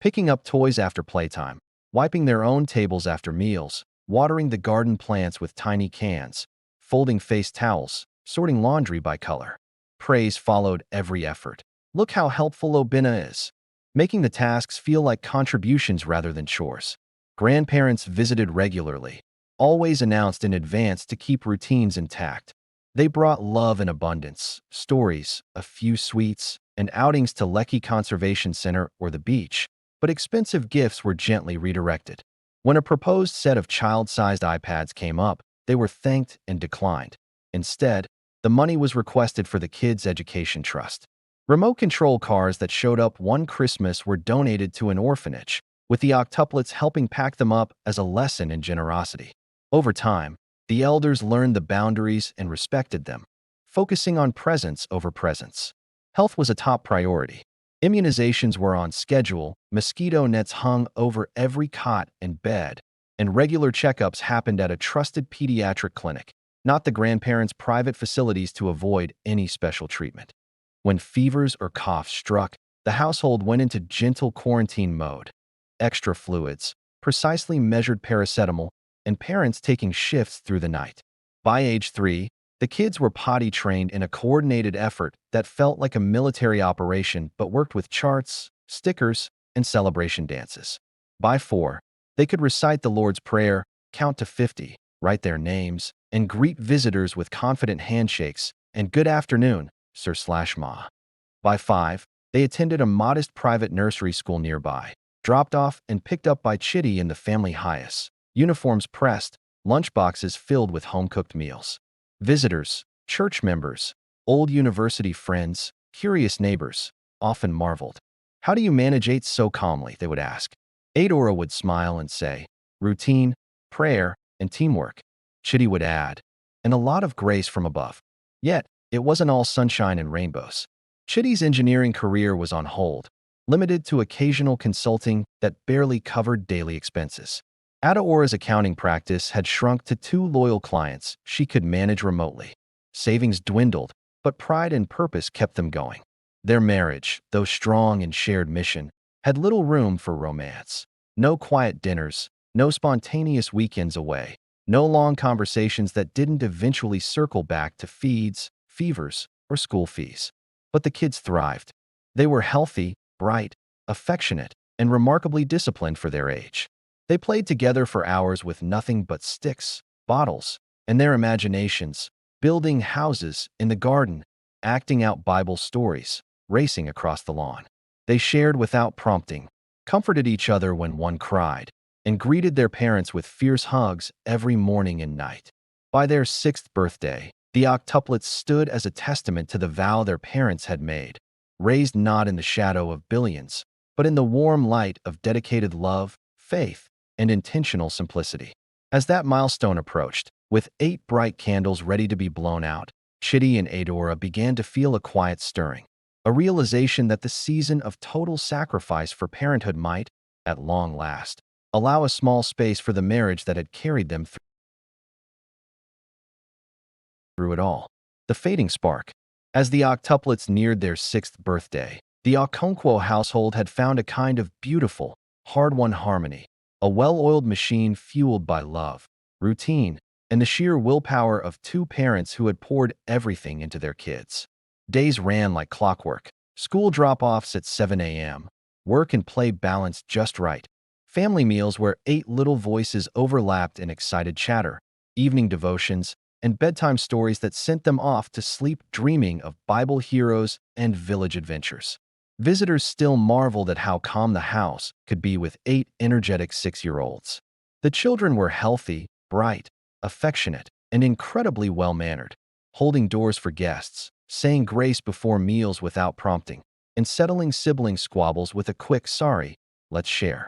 Picking up toys after playtime, wiping their own tables after meals, watering the garden plants with tiny cans, folding face towels, sorting laundry by color. Praise followed every effort. Look how helpful Obina is, making the tasks feel like contributions rather than chores. Grandparents visited regularly, always announced in advance to keep routines intact. They brought love in abundance, stories, a few sweets, and outings to Lekki Conservation Center or the beach, but expensive gifts were gently redirected. When a proposed set of child-sized iPads came up, they were thanked and declined. Instead, the money was requested for the kids' education trust. Remote control cars that showed up one Christmas were donated to an orphanage, with the Octuplets helping pack them up as a lesson in generosity. Over time, the elders learned the boundaries and respected them, focusing on presence over presence. Health was a top priority. Immunizations were on schedule, mosquito nets hung over every cot and bed, and regular checkups happened at a trusted pediatric clinic, not the grandparents' private facilities to avoid any special treatment. When fevers or coughs struck, the household went into gentle quarantine mode. Extra fluids, precisely measured paracetamol, and parents taking shifts through the night. By age 3, the kids were potty trained in a coordinated effort that felt like a military operation but worked with charts, stickers, and celebration dances. By 4, they could recite the Lord's Prayer, count to 50, write their names, and greet visitors with confident handshakes and good afternoon, Sir/Ma. By 5, they attended a modest private nursery school nearby, dropped off and picked up by Chitty in the family highest, uniforms pressed, lunchboxes filled with home-cooked meals. Visitors, church members, old university friends, curious neighbors, often marveled. How do you manage 8 so calmly, they would ask. Adora would smile and say, routine, prayer, and teamwork. Chitty would add, and a lot of grace from above. Yet, it wasn't all sunshine and rainbows. Chitty's engineering career was on hold, limited to occasional consulting that barely covered daily expenses. Adaora's accounting practice had shrunk to 2 loyal clients she could manage remotely. Savings dwindled, but pride and purpose kept them going. Their marriage, though strong in shared mission, had little room for romance. No quiet dinners, no spontaneous weekends away, no long conversations that didn't eventually circle back to feeds, fevers, or school fees. But the kids thrived. They were healthy, bright, affectionate, and remarkably disciplined for their age. They played together for hours with nothing but sticks, bottles, and their imaginations, building houses in the garden, acting out Bible stories, racing across the lawn. They shared without prompting, comforted each other when one cried, and greeted their parents with fierce hugs every morning and night. By their 6th birthday, the Octuplets stood as a testament to the vow their parents had made, raised not in the shadow of billions, but in the warm light of dedicated love, faith, and intentional simplicity. As that milestone approached, with 8 bright candles ready to be blown out, Chitty and Adora began to feel a quiet stirring, a realization that the season of total sacrifice for parenthood might, at long last, allow a small space for the marriage that had carried them through it all. The fading spark. As the Octuplets neared their 6th birthday, the Okonkwo household had found a kind of beautiful, hard-won harmony, a well-oiled machine fueled by love, routine, and the sheer willpower of 2 parents who had poured everything into their kids. Days ran like clockwork, school drop-offs at 7 a.m., work and play balanced just right, family meals where 8 little voices overlapped in excited chatter, evening devotions, and bedtime stories that sent them off to sleep dreaming of Bible heroes and village adventures. Visitors still marveled at how calm the house could be with 8 energetic 6-year-olds. The children were healthy, bright, affectionate, and incredibly well-mannered, holding doors for guests, saying grace before meals without prompting, and settling sibling squabbles with a quick "sorry, let's share."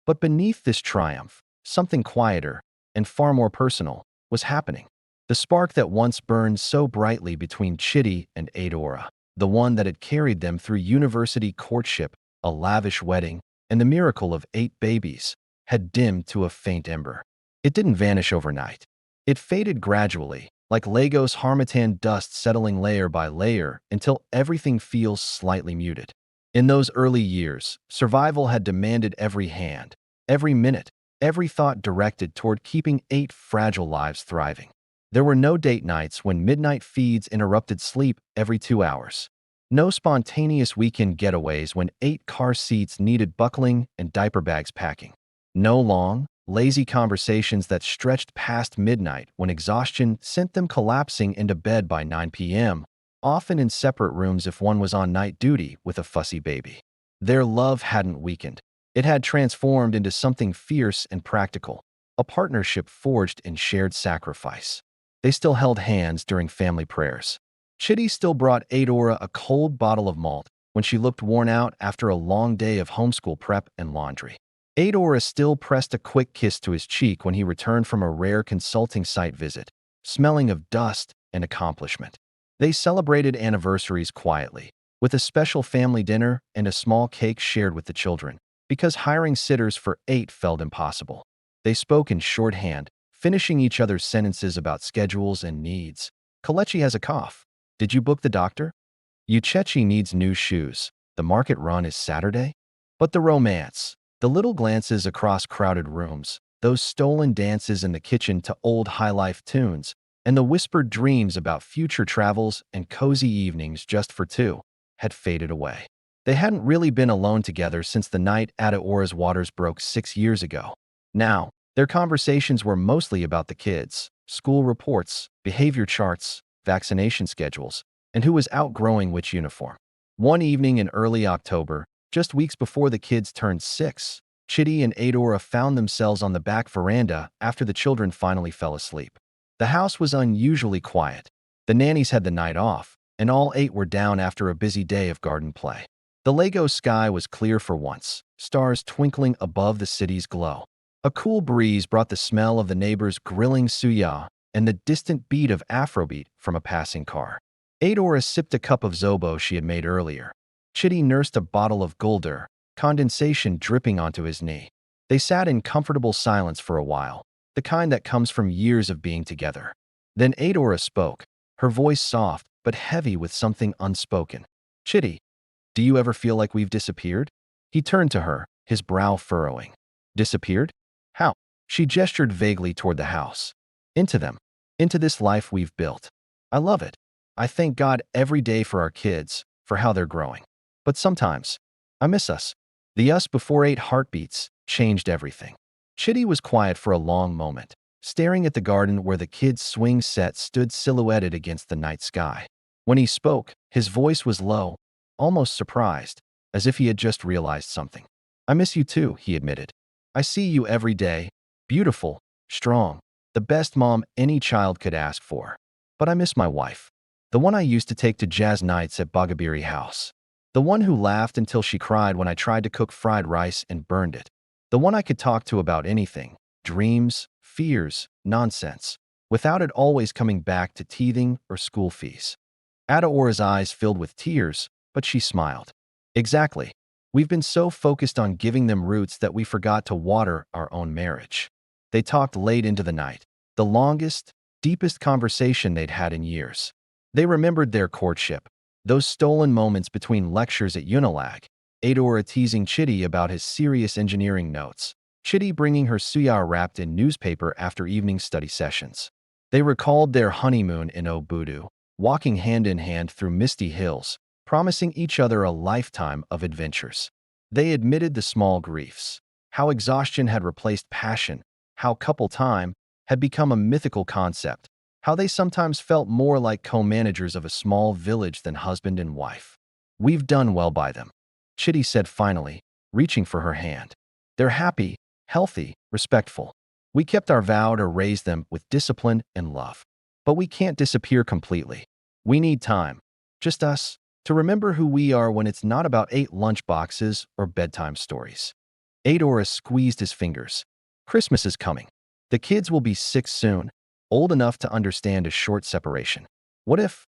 But beneath this triumph, something quieter and far more personal was happening. The spark that once burned so brightly between Chitty and Adora, the one that had carried them through university courtship, a lavish wedding, and the miracle of 8 babies, had dimmed to a faint ember. It didn't vanish overnight. It faded gradually, like Legos harmattan dust settling layer by layer until everything feels slightly muted. In those early years, survival had demanded every hand, every minute, every thought directed toward keeping 8 fragile lives thriving. There were no date nights when midnight feeds interrupted sleep every 2 hours. No spontaneous weekend getaways when 8 car seats needed buckling and diaper bags packing. No long, lazy conversations that stretched past midnight when exhaustion sent them collapsing into bed by 9 p.m., often in separate rooms if one was on night duty with a fussy baby. Their love hadn't weakened. It had transformed into something fierce and practical, a partnership forged in shared sacrifice. They still held hands during family prayers. Chitty still brought Adora a cold bottle of malt when she looked worn out after a long day of homeschool prep and laundry. Adora still pressed a quick kiss to his cheek when he returned from a rare consulting site visit, smelling of dust and accomplishment. They celebrated anniversaries quietly, with a special family dinner and a small cake shared with the children, because hiring sitters for 8 felt impossible. They spoke in shorthand, finishing each other's sentences about schedules and needs. Kalechi has a cough. Did you book the doctor? Uchechi needs new shoes. The market run is Saturday? But the romance, the little glances across crowded rooms, those stolen dances in the kitchen to old high-life tunes, and the whispered dreams about future travels and cozy evenings just for 2, had faded away. They hadn't really been alone together since the night Adaora's waters broke 6 years ago. Now, their conversations were mostly about the kids, school reports, behavior charts, vaccination schedules, and who was outgrowing which uniform. One evening in early October, just weeks before the kids turned 6, Chitty and Adora found themselves on the back veranda after the children finally fell asleep. The house was unusually quiet. The nannies had the night off, and all 8 were down after a busy day of garden play. The Lego sky was clear for once, stars twinkling above the city's glow. A cool breeze brought the smell of the neighbors grilling suya and the distant beat of Afrobeat from a passing car. Adora sipped a cup of Zobo she had made earlier. Chitty nursed a bottle of Gulder, condensation dripping onto his knee. They sat in comfortable silence for a while, the kind that comes from years of being together. Then Adora spoke, her voice soft but heavy with something unspoken. Chitty, do you ever feel like we've disappeared? He turned to her, his brow furrowing. Disappeared? How? She gestured vaguely toward the house. Into them. Into this life we've built. I love it. I thank God every day for our kids, for how they're growing. But sometimes, I miss us. The us before 8 heartbeats changed everything. Chitty was quiet for a long moment, staring at the garden where the kids' swing set stood silhouetted against the night sky. When he spoke, his voice was low, almost surprised, as if he had just realized something. I miss you too, he admitted. I see you every day, beautiful, strong, the best mom any child could ask for. But I miss my wife, the one I used to take to jazz nights at Bagabiri House. The one who laughed until she cried when I tried to cook fried rice and burned it. The one I could talk to about anything, dreams, fears, nonsense, without it always coming back to teething or school fees. Adaora's eyes filled with tears, but she smiled. Exactly. We've been so focused on giving them roots that we forgot to water our own marriage. They talked late into the night, the longest, deepest conversation they'd had in years. They remembered their courtship, those stolen moments between lectures at Unilag, Adora teasing Chitty about his serious engineering notes, Chitty bringing her suya wrapped in newspaper after evening study sessions. They recalled their honeymoon in Obudu, walking hand in hand through misty hills, promising each other a lifetime of adventures. They admitted the small griefs, how exhaustion had replaced passion, how couple time had become a mythical concept, how they sometimes felt more like co-managers of a small village than husband and wife. We've done well by them, Chitty said finally, reaching for her hand. They're happy, healthy, respectful. We kept our vow to raise them with discipline and love. But we can't disappear completely. We need time, just us, to remember who we are when it's not about 8 lunchboxes or bedtime stories. Adora squeezed his fingers. Christmas is coming. The kids will be 6 soon, old enough to understand a short separation. What if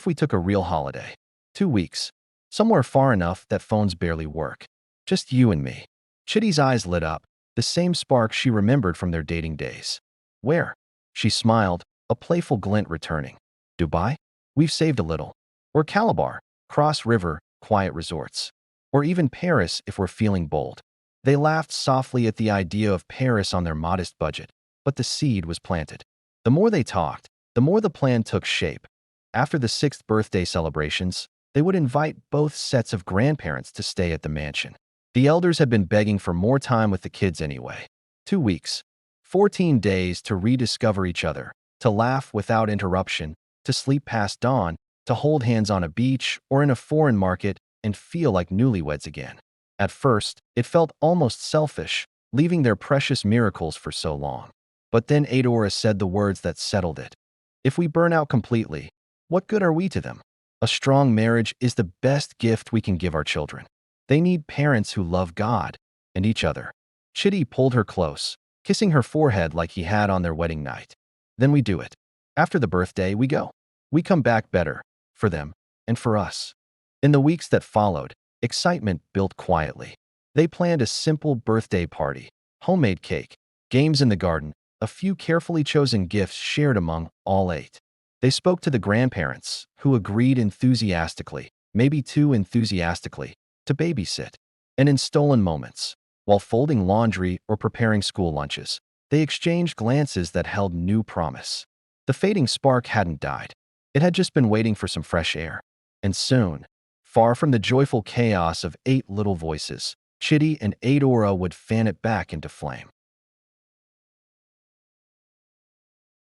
we took a real holiday? 2 weeks. Somewhere far enough that phones barely work. Just you and me. Chitty's eyes lit up, the same spark she remembered from their dating days. Where? She smiled, a playful glint returning. Dubai? We've saved a little. Or Calabar, Cross River, quiet resorts. Or even Paris if we're feeling bold. They laughed softly at the idea of Paris on their modest budget, but the seed was planted. The more they talked, the more the plan took shape. After the 6th birthday celebrations, they would invite both sets of grandparents to stay at the mansion. The elders had been begging for more time with the kids anyway. 2 weeks, 14 days to rediscover each other, to laugh without interruption, to sleep past dawn, to hold hands on a beach or in a foreign market and feel like newlyweds again. At first, it felt almost selfish, leaving their precious miracles for so long. But then Adora said the words that settled it. If we burn out completely, what good are we to them? A strong marriage is the best gift we can give our children. They need parents who love God and each other. Chitty pulled her close, kissing her forehead like he had on their wedding night. Then we do it. After the birthday, we go. We come back better, for them and for us. In the weeks that followed, excitement built quietly. They planned a simple birthday party, homemade cake, games in the garden, a few carefully chosen gifts shared among all 8. They spoke to the grandparents, who agreed enthusiastically, maybe too enthusiastically, to babysit. And in stolen moments, while folding laundry or preparing school lunches, they exchanged glances that held new promise. The fading spark hadn't died. It had just been waiting for some fresh air. And soon, far from the joyful chaos of 8 little voices, Chitty and Adora would fan it back into flame.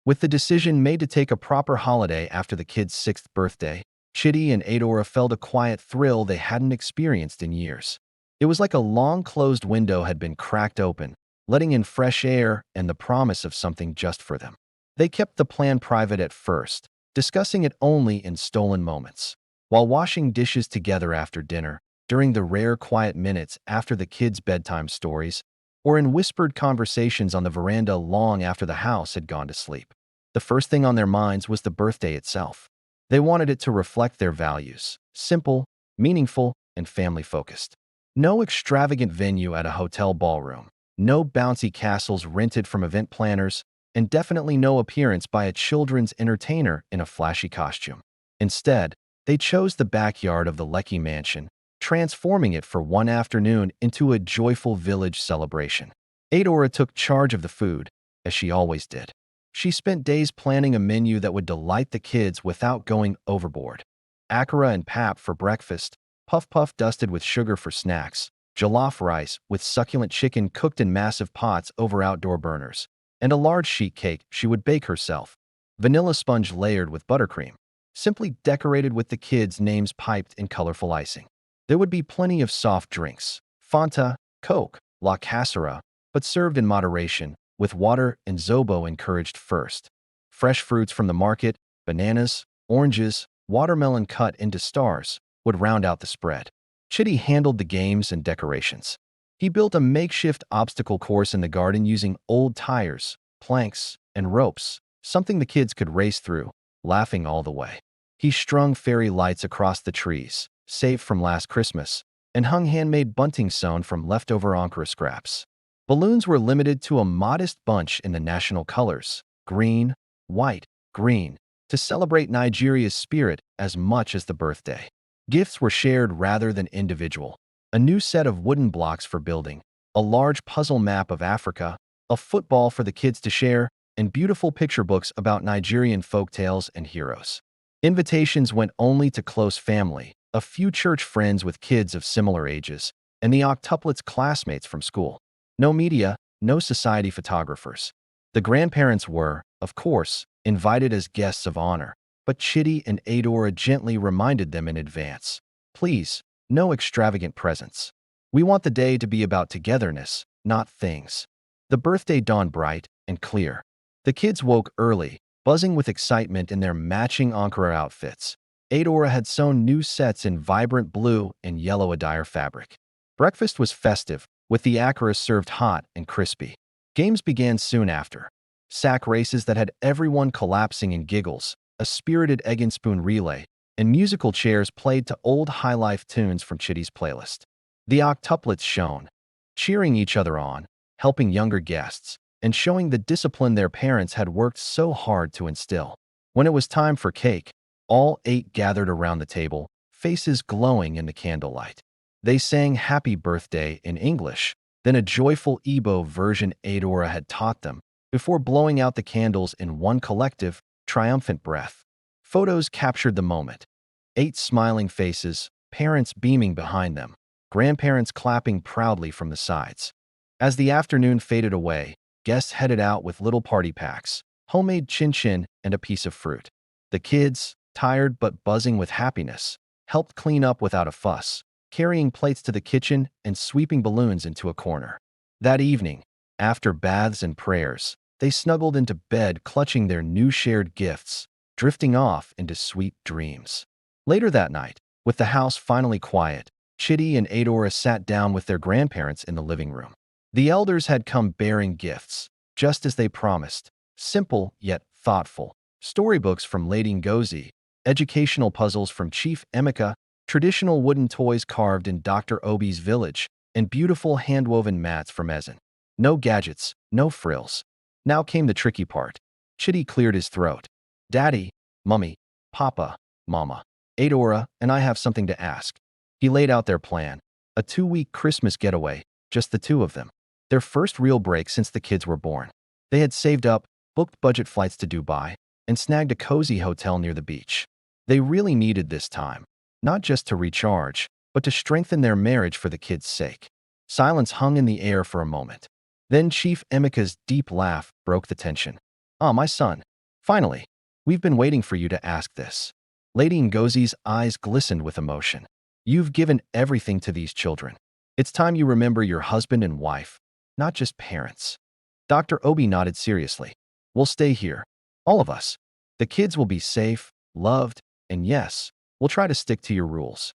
With the decision made to take a proper holiday after the kids' 6th birthday, Chitty and Adora felt a quiet thrill they hadn't experienced in years. It was like a long-closed window had been cracked open, letting in fresh air and the promise of something just for them. They kept the plan private at first, discussing it only in stolen moments. While washing dishes together after dinner, during the rare quiet minutes after the kids' bedtime stories, or in whispered conversations on the veranda long after the house had gone to sleep. The first thing on their minds was the birthday itself. They wanted it to reflect their values: simple, meaningful, and family-focused. No extravagant venue at a hotel ballroom, no bouncy castles rented from event planners, and definitely no appearance by a children's entertainer in a flashy costume. Instead, they chose the backyard of the Lecky mansion, transforming it for one afternoon into a joyful village celebration. Adora took charge of the food, as she always did. She spent days planning a menu that would delight the kids without going overboard. Akara and pap for breakfast, puff puff dusted with sugar for snacks, jollof rice with succulent chicken cooked in massive pots over outdoor burners, and a large sheet cake she would bake herself, vanilla sponge layered with buttercream, simply decorated with the kids' names piped in colorful icing. There would be plenty of soft drinks, Fanta, Coke, La Casera, but served in moderation, with water and Zobo encouraged first. Fresh fruits from the market, bananas, oranges, watermelon cut into stars, would round out the spread. Chitty handled the games and decorations. He built a makeshift obstacle course in the garden using old tires, planks, and ropes, something the kids could race through, laughing all the way. He strung fairy lights across the trees, saved from last Christmas, and hung handmade bunting sewn from leftover Ankara scraps. Balloons were limited to a modest bunch in the national colors, green, white, green, to celebrate Nigeria's spirit as much as the birthday. Gifts were shared rather than individual. A new set of wooden blocks for building, a large puzzle map of Africa, a football for the kids to share, and beautiful picture books about Nigerian folktales and heroes. Invitations went only to close family, a few church friends with kids of similar ages, and the Octuplets classmates from school. No media, no society photographers. The grandparents were, of course, invited as guests of honor, but Chitty and Adora gently reminded them in advance. Please, no extravagant presents. We want the day to be about togetherness, not things. The birthday dawned bright and clear. The kids woke early, buzzing with excitement in their matching Ankara outfits. Adora had sewn new sets in vibrant blue and yellow attire fabric. Breakfast was festive, with the Akara served hot and crispy. Games began soon after. Sack races that had everyone collapsing in giggles, a spirited egg and spoon relay, and musical chairs played to old high-life tunes from Chitty's playlist. The Octuplets shone, cheering each other on, helping younger guests, and showing the discipline their parents had worked so hard to instill. When it was time for cake, all 8 gathered around the table, faces glowing in the candlelight. They sang Happy Birthday in English, then a joyful Igbo version Adora had taught them, before blowing out the candles in one collective, triumphant breath. Photos captured the moment. 8 smiling faces, parents beaming behind them, grandparents clapping proudly from the sides. As the afternoon faded away, guests headed out with little party packs, homemade chin-chin and a piece of fruit. The kids, tired but buzzing with happiness, helped clean up without a fuss, carrying plates to the kitchen and sweeping balloons into a corner. That evening, after baths and prayers, they snuggled into bed clutching their new shared gifts, drifting off into sweet dreams. Later that night, with the house finally quiet, Chitty and Adora sat down with their grandparents in the living room. The elders had come bearing gifts, just as they promised, simple yet thoughtful. Storybooks from Lady Ngozi, educational puzzles from Chief Emeka, traditional wooden toys carved in Dr. Obi's village, and beautiful hand-woven mats from Ezen. No gadgets, no frills. Now came the tricky part. Chitty cleared his throat. Daddy, Mummy, Papa, Mama, Adora, and I have something to ask. He laid out their plan. A 2-week Christmas getaway, just the two of them. Their first real break since the kids were born. They had saved up, booked budget flights to Dubai, and snagged a cozy hotel near the beach. They really needed this time, not just to recharge, but to strengthen their marriage for the kids' sake. Silence hung in the air for a moment. Then Chief Emeka's deep laugh broke the tension. "Ah, my son. Finally. We've been waiting for you to ask this." Lady Ngozi's eyes glistened with emotion. "You've given everything to these children. It's time you remember your husband and wife, not just parents." Dr. Obi nodded seriously. "We'll stay here. All of us. The kids will be safe, loved, and yes, we'll try to stick to your rules."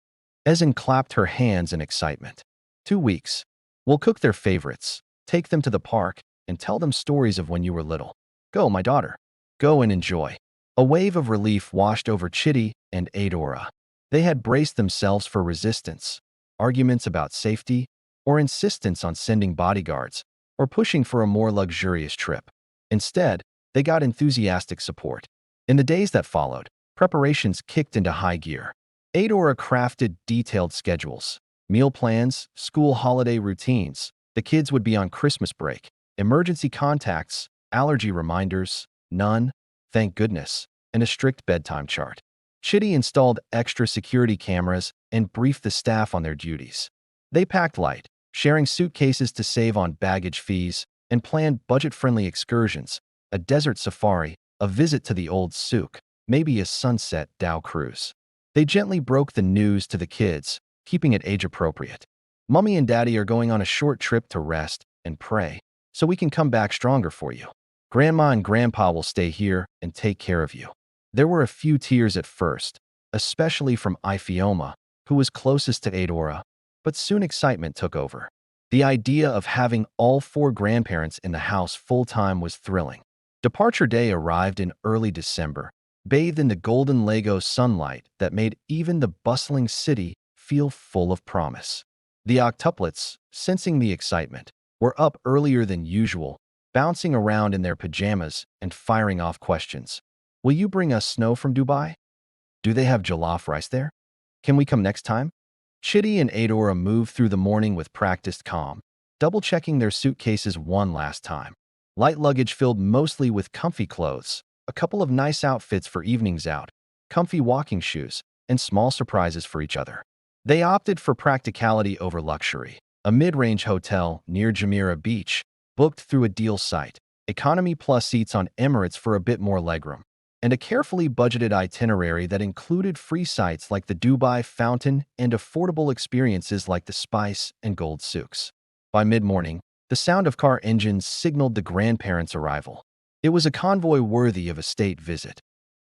Ezen clapped her hands in excitement. 2 weeks. We'll cook their favorites, take them to the park, and tell them stories of when you were little. Go, my daughter. Go and enjoy." A wave of relief washed over Chitty and Adora. They had braced themselves for resistance, arguments about safety, or insistence on sending bodyguards, or pushing for a more luxurious trip. Instead, they got enthusiastic support. In the days that followed, preparations kicked into high gear. Adora crafted detailed schedules, meal plans, school holiday routines. The kids would be on Christmas break, emergency contacts, allergy reminders, none, thank goodness, and a strict bedtime chart. Chitty installed extra security cameras and briefed the staff on their duties. They packed light, sharing suitcases to save on baggage fees, and planned budget-friendly excursions, a desert safari, a visit to the old souk, maybe a sunset Dow cruise. They gently broke the news to the kids, keeping it age-appropriate. "Mummy and Daddy are going on a short trip to rest and pray, so we can come back stronger for you. Grandma and Grandpa will stay here and take care of you." There were a few tears at first, especially from Ifioma, who was closest to Adora, but soon excitement took over. The idea of having all four grandparents in the house full-time was thrilling. Departure day arrived in early December, bathed in the golden Lego sunlight that made even the bustling city feel full of promise. The Octuplets, sensing the excitement, were up earlier than usual, bouncing around in their pajamas and firing off questions. "Will you bring us snow from Dubai? Do they have jollof rice there? Can we come next time?" Chitty and Adora moved through the morning with practiced calm, double-checking their suitcases one last time. Light luggage filled mostly with comfy clothes, a couple of nice outfits for evenings out, comfy walking shoes, and small surprises for each other. They opted for practicality over luxury. A mid-range hotel near Jumeirah Beach, booked through a deal site, economy plus seats on Emirates for a bit more legroom, and a carefully budgeted itinerary that included free sites like the Dubai Fountain and affordable experiences like the Spice and Gold Souks. By mid-morning, the sound of car engines signaled the grandparents' arrival. It was a convoy worthy of a state visit.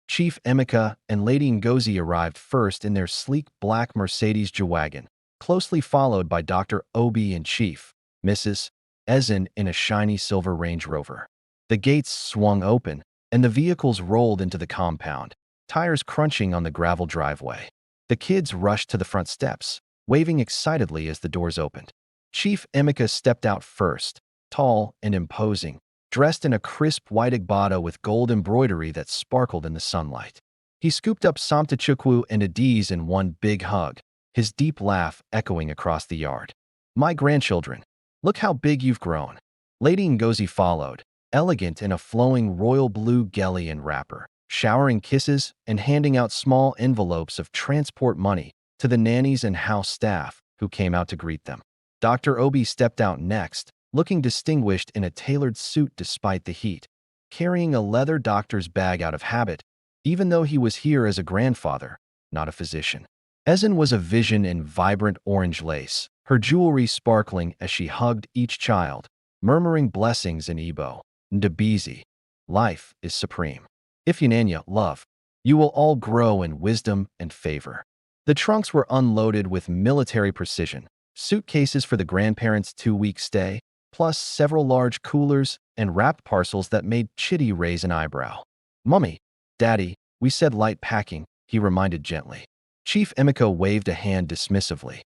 Chief Emeka and Lady Ngozi arrived first in their sleek black Mercedes G-Wagon, closely followed by Dr. Obi and Chief, Mrs. Ezen in a shiny silver Range Rover. The gates swung open, and the vehicles rolled into the compound, tires crunching on the gravel driveway. The kids rushed to the front steps, waving excitedly as the doors opened. Chief Emeka stepped out first, tall and imposing, dressed in a crisp white agbada with gold embroidery that sparkled in the sunlight. He scooped up Samtachukwu and Adiz in one big hug, his deep laugh echoing across the yard. "My grandchildren, look how big you've grown." Lady Ngozi followed, elegant in a flowing royal blue geli and wrapper, showering kisses and handing out small envelopes of transport money to the nannies and house staff who came out to greet them. Dr. Obi stepped out next, looking distinguished in a tailored suit despite the heat, carrying a leather doctor's bag out of habit, even though he was here as a grandfather, not a physician. Ezen was a vision in vibrant orange lace, her jewelry sparkling as she hugged each child, murmuring blessings in Igbo. "Ndabizi, life is supreme. Ifyinanya, love. You will all grow in wisdom and favor." The trunks were unloaded with military precision, suitcases for the grandparents' 2-week stay, plus several large coolers and wrapped parcels that made Chitty raise an eyebrow. "Mummy, Daddy, we said light packing," he reminded gently. Chief Emeka waved a hand dismissively.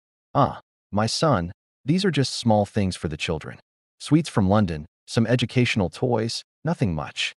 My son, these are just small things for the children. Sweets from London, some educational toys, nothing much."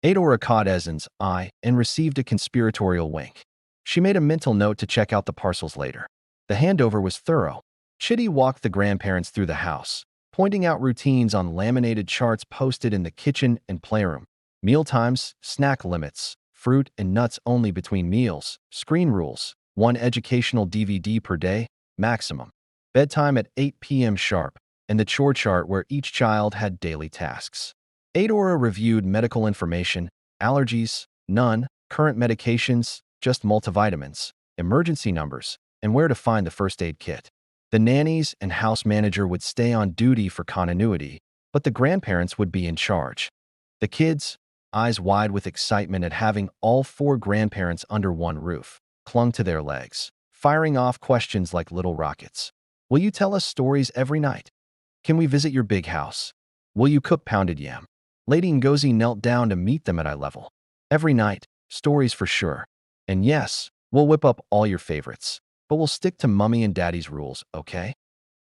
Adora caught Ezen's eye and received a conspiratorial wink. She made a mental note to check out the parcels later. The handover was thorough. Chitty walked the grandparents through the house, pointing out routines on laminated charts posted in the kitchen and playroom. Meal times, snack limits, fruit and nuts only between meals, screen rules, 1 educational DVD per day, maximum. Bedtime at 8 p.m. sharp, and the chore chart where each child had daily tasks. Adora reviewed medical information, allergies, none, current medications, just multivitamins, emergency numbers, and where to find the first aid kit. The nannies and house manager would stay on duty for continuity, but the grandparents would be in charge. The kids, eyes wide with excitement at having all 4 grandparents under one roof, clung to their legs, firing off questions like little rockets. "Will you tell us stories every night? Can we visit your big house? Will you cook pounded yam?" Lady Ngozi knelt down to meet them at eye level. Every night, stories for sure. And yes, we'll whip up all your favorites. But we'll stick to Mummy and Daddy's rules, okay?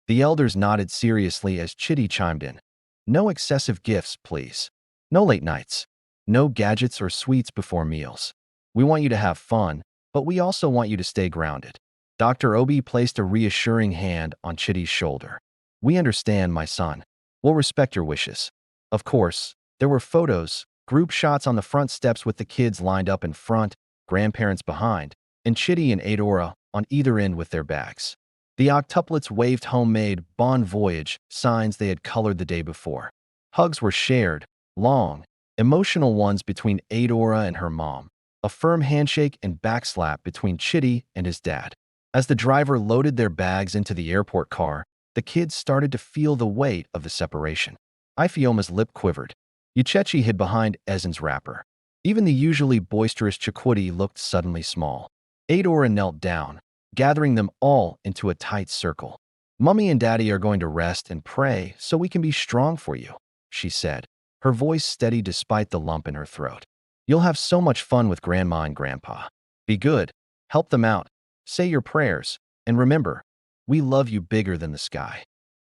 The elders nodded seriously as Chitty chimed in. No excessive gifts, please. No late nights. No gadgets or sweets before meals. We want you to have fun, but we also want you to stay grounded. Dr. Obi placed a reassuring hand on Chitty's shoulder. We understand, my son. We'll respect your wishes. Of course, there were photos, group shots on the front steps with the kids lined up in front, grandparents behind, and Chitty and Adora on either end with their bags. The Octuplets waved homemade Bon Voyage signs they had colored the day before. Hugs were shared, long, emotional ones between Adora and her mom, a firm handshake and backslap between Chitty and his dad. As the driver loaded their bags into the airport car, the kids started to feel the weight of the separation. Ifeoma's lip quivered. Yuchechi hid behind Ezen's wrapper. Even the usually boisterous Chakwoody looked suddenly small. Adora knelt down, gathering them all into a tight circle. Mummy and Daddy are going to rest and pray so we can be strong for you, she said, her voice steady despite the lump in her throat. You'll have so much fun with Grandma and Grandpa. Be good, help them out, say your prayers, and remember, we love you bigger than the sky.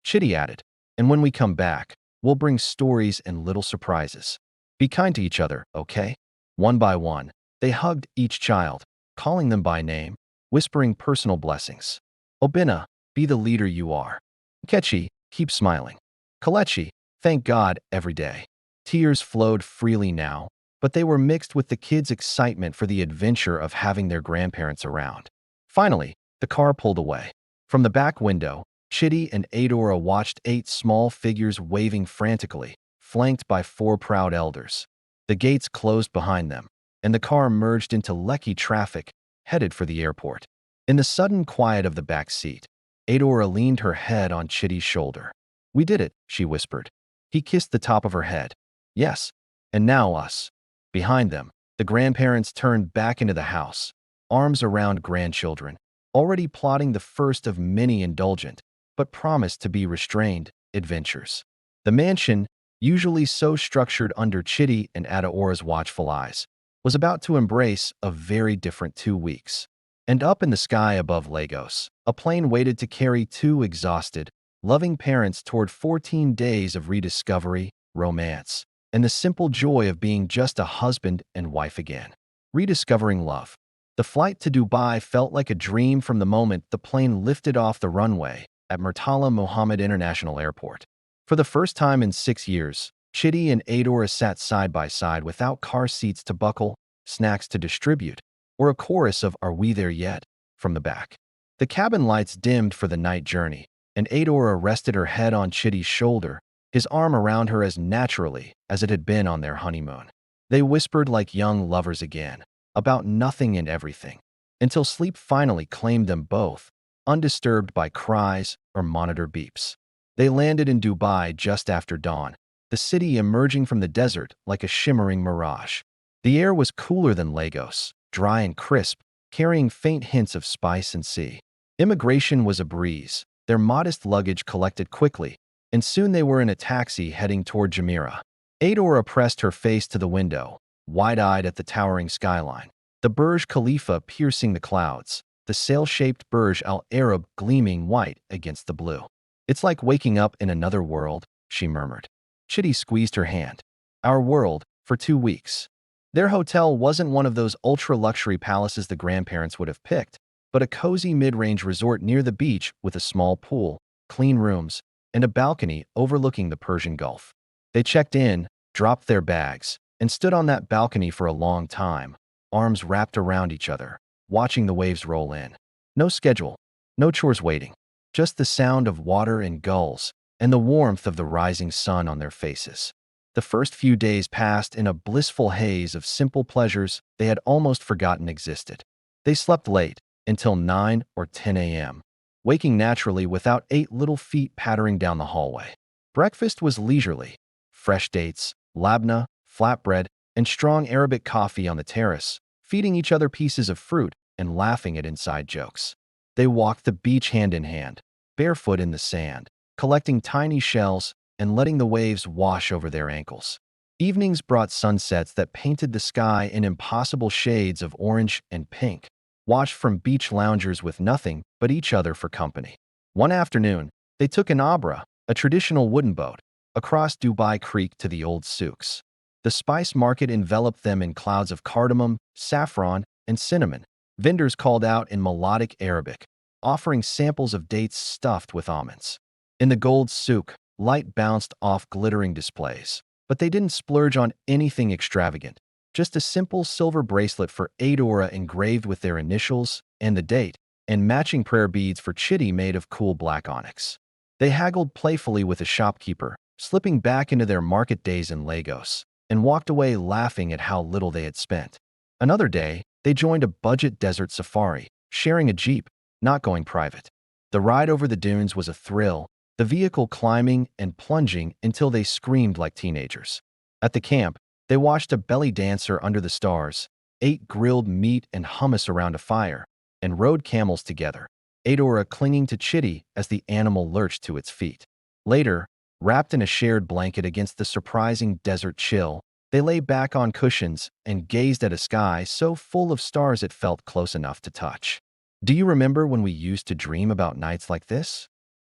Chitty added, and when we come back, we'll bring stories and little surprises. Be kind to each other, okay? One by one, they hugged each child, calling them by name, whispering personal blessings. Obina, be the leader you are. Nkechi, keep smiling. Kalechi, thank God every day. Tears flowed freely now, but they were mixed with the kids' excitement for the adventure of having their grandparents around. Finally, the car pulled away. From the back window, Chitty and Adora watched 8 small figures waving frantically, flanked by 4 proud elders. The gates closed behind them, and the car merged into Lekki traffic, headed for the airport. In the sudden quiet of the back seat, Adora leaned her head on Chitty's shoulder. We did it, she whispered. He kissed the top of her head. Yes, and now us. Behind them, the grandparents turned back into the house, arms around grandchildren, already plotting the first of many indulgent, but promised to be restrained, adventures. The mansion, usually so structured under Chitty and Adaora's watchful eyes, was about to embrace a very different 2 weeks. And up in the sky above Lagos, a plane waited to carry 2 exhausted, loving parents toward 14 days of rediscovery, romance, and the simple joy of being just a husband and wife again. Rediscovering love. The flight to Dubai felt like a dream from the moment the plane lifted off the runway at Murtala Mohammed International Airport. For the first time in 6 years, Chitty and Adora sat side by side without car seats to buckle, snacks to distribute, or a chorus of "Are we there yet?" from the back. The cabin lights dimmed for the night journey, and Adora rested her head on Chitty's shoulder, his arm around her as naturally as it had been on their honeymoon. They whispered like young lovers again, about nothing and everything, until sleep finally claimed them both, undisturbed by cries or monitor beeps. They landed in Dubai just after dawn, the city emerging from the desert like a shimmering mirage. The air was cooler than Lagos, dry and crisp, carrying faint hints of spice and sea. Immigration was a breeze, their modest luggage collected quickly, and soon they were in a taxi heading toward Jumeirah. Adora pressed her face to the window, wide-eyed at the towering skyline. The Burj Khalifa piercing the clouds, the sail-shaped Burj Al Arab gleaming white against the blue. It's like waking up in another world, she murmured. Chitty squeezed her hand. Our world, for 2 weeks. Their hotel wasn't one of those ultra-luxury palaces the grandparents would have picked, but a cozy mid-range resort near the beach with a small pool, clean rooms, and a balcony overlooking the Persian Gulf. They checked in, dropped their bags, and stood on that balcony for a long time, arms wrapped around each other, watching the waves roll in. No schedule, no chores waiting, just the sound of water and gulls, and the warmth of the rising sun on their faces. The first few days passed in a blissful haze of simple pleasures they had almost forgotten existed. They slept late, until 9 or 10 a.m., waking naturally without 8 little feet pattering down the hallway. Breakfast was leisurely. Fresh dates, labna, flatbread, and strong Arabic coffee on the terrace, feeding each other pieces of fruit and laughing at inside jokes. They walked the beach hand in hand, barefoot in the sand, collecting tiny shells and letting the waves wash over their ankles. Evenings brought sunsets that painted the sky in impossible shades of orange and pink, watched from beach loungers with nothing but each other for company. One afternoon, they took an abra, a traditional wooden boat, across Dubai Creek to the old souks. The spice market enveloped them in clouds of cardamom, saffron, and cinnamon. Vendors called out in melodic Arabic, offering samples of dates stuffed with almonds. In the gold souk, light bounced off glittering displays. But they didn't splurge on anything extravagant, just a simple silver bracelet for Adora engraved with their initials and the date, and matching prayer beads for Chitty made of cool black onyx. They haggled playfully with a shopkeeper, slipping back into their market days in Lagos, and walked away laughing at how little they had spent. Another day, they joined a budget desert safari, sharing a jeep, not going private. The ride over the dunes was a thrill, the vehicle climbing and plunging until they screamed like teenagers. At the camp, they watched a belly dancer under the stars, ate grilled meat and hummus around a fire, and rode camels together, Adora clinging to Chitty as the animal lurched to its feet. Later, wrapped in a shared blanket against the surprising desert chill, they lay back on cushions and gazed at a sky so full of stars it felt close enough to touch. "Do you remember when we used to dream about nights like this?"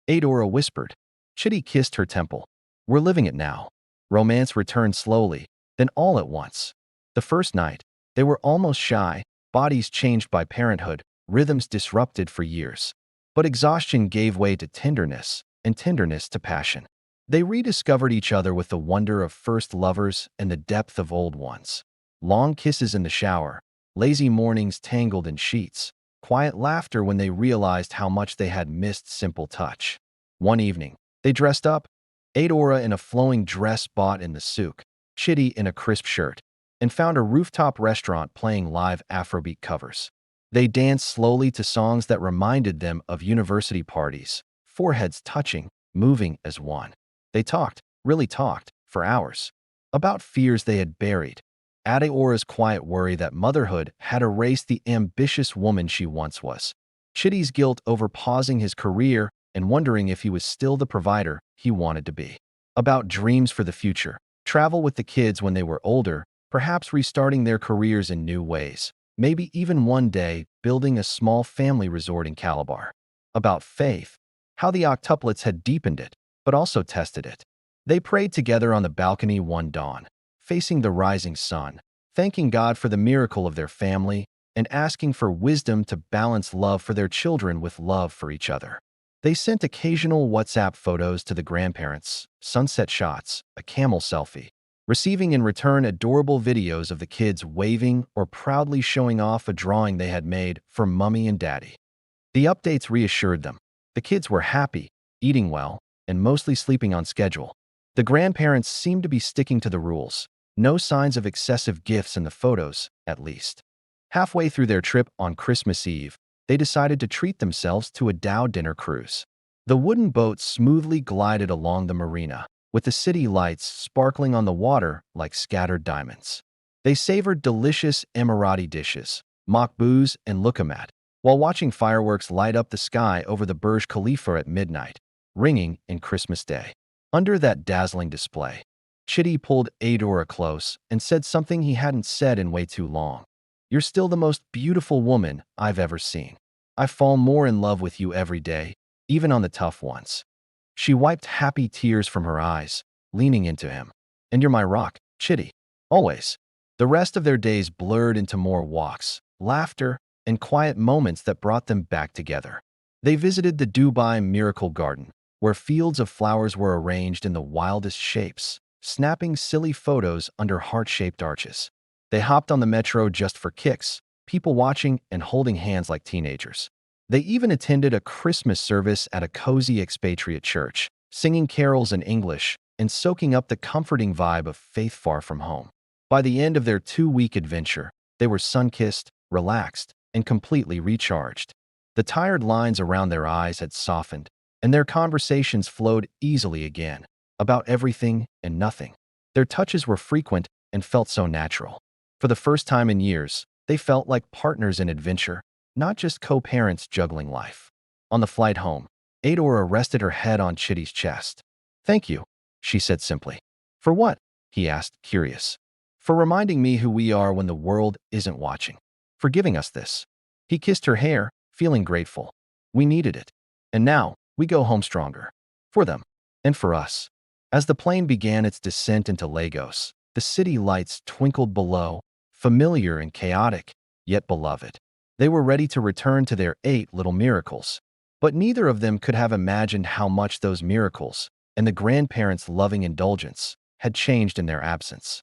Adora whispered. Chitty kissed her temple. "We're living it now." Romance returned slowly, then all at once. The first night, they were almost shy, bodies changed by parenthood, rhythms disrupted for years. But exhaustion gave way to tenderness, and tenderness to passion. They rediscovered each other with the wonder of first lovers and the depth of old ones. Long kisses in the shower, lazy mornings tangled in sheets, quiet laughter when they realized how much they had missed simple touch. One evening, they dressed up, Adora in a flowing dress bought in the souk, Chitty in a crisp shirt, and found a rooftop restaurant playing live Afrobeat covers. They danced slowly to songs that reminded them of university parties, foreheads touching, moving as one. They talked, really talked, for hours, about fears they had buried. Adeora's quiet worry that motherhood had erased the ambitious woman she once was. Chitty's guilt over pausing his career and wondering if he was still the provider he wanted to be. About dreams for the future, travel with the kids when they were older, perhaps restarting their careers in new ways, maybe even one day building a small family resort in Calabar. About faith, how the Octuplets had deepened it, but also tested it. They prayed together on the balcony one dawn, facing the rising sun, thanking God for the miracle of their family and asking for wisdom to balance love for their children with love for each other. They sent occasional WhatsApp photos to the grandparents, sunset shots, a camel selfie, receiving in return adorable videos of the kids waving or proudly showing off a drawing they had made for Mummy and Daddy. The updates reassured them. The kids were happy, eating well, and mostly sleeping on schedule. The grandparents seemed to be sticking to the rules. No signs of excessive gifts in the photos, at least. Halfway through their trip on Christmas Eve, they decided to treat themselves to a Dow dinner cruise. The wooden boat smoothly glided along the marina, with the city lights sparkling on the water like scattered diamonds. They savored delicious Emirati dishes, makbuz and lukamat, while watching fireworks light up the sky over the Burj Khalifa at midnight, ringing in Christmas Day. Under that dazzling display, Chitty pulled Adora close and said something he hadn't said in way too long. "You're still the most beautiful woman I've ever seen. I fall more in love with you every day, even on the tough ones." She wiped happy tears from her eyes, leaning into him. "And you're my rock, Chitty. Always." The rest of their days blurred into more walks, laughter, and quiet moments that brought them back together. They visited the Dubai Miracle Garden, where fields of flowers were arranged in the wildest shapes, snapping silly photos under heart-shaped arches. They hopped on the metro just for kicks, people watching and holding hands like teenagers. They even attended a Christmas service at a cozy expatriate church, singing carols in English and soaking up the comforting vibe of faith far from home. By the end of their 2-week adventure, they were sun-kissed, relaxed, and completely recharged. The tired lines around their eyes had softened, and their conversations flowed easily again, about everything and nothing. Their touches were frequent and felt so natural. For the first time in years, they felt like partners in adventure, not just co-parents juggling life. On the flight home, Adora rested her head on Chitty's chest. "Thank you," she said simply. "For what?" he asked, curious. For reminding me who we are when the world isn't watching. For giving us this. He kissed her hair, feeling grateful. We needed it. And now, we go home stronger. For them. And for us. As the plane began its descent into Lagos, the city lights twinkled below, familiar and chaotic, yet beloved. They were ready to return to their 8 little miracles. But neither of them could have imagined how much those miracles, and the grandparents' loving indulgence, had changed in their absence.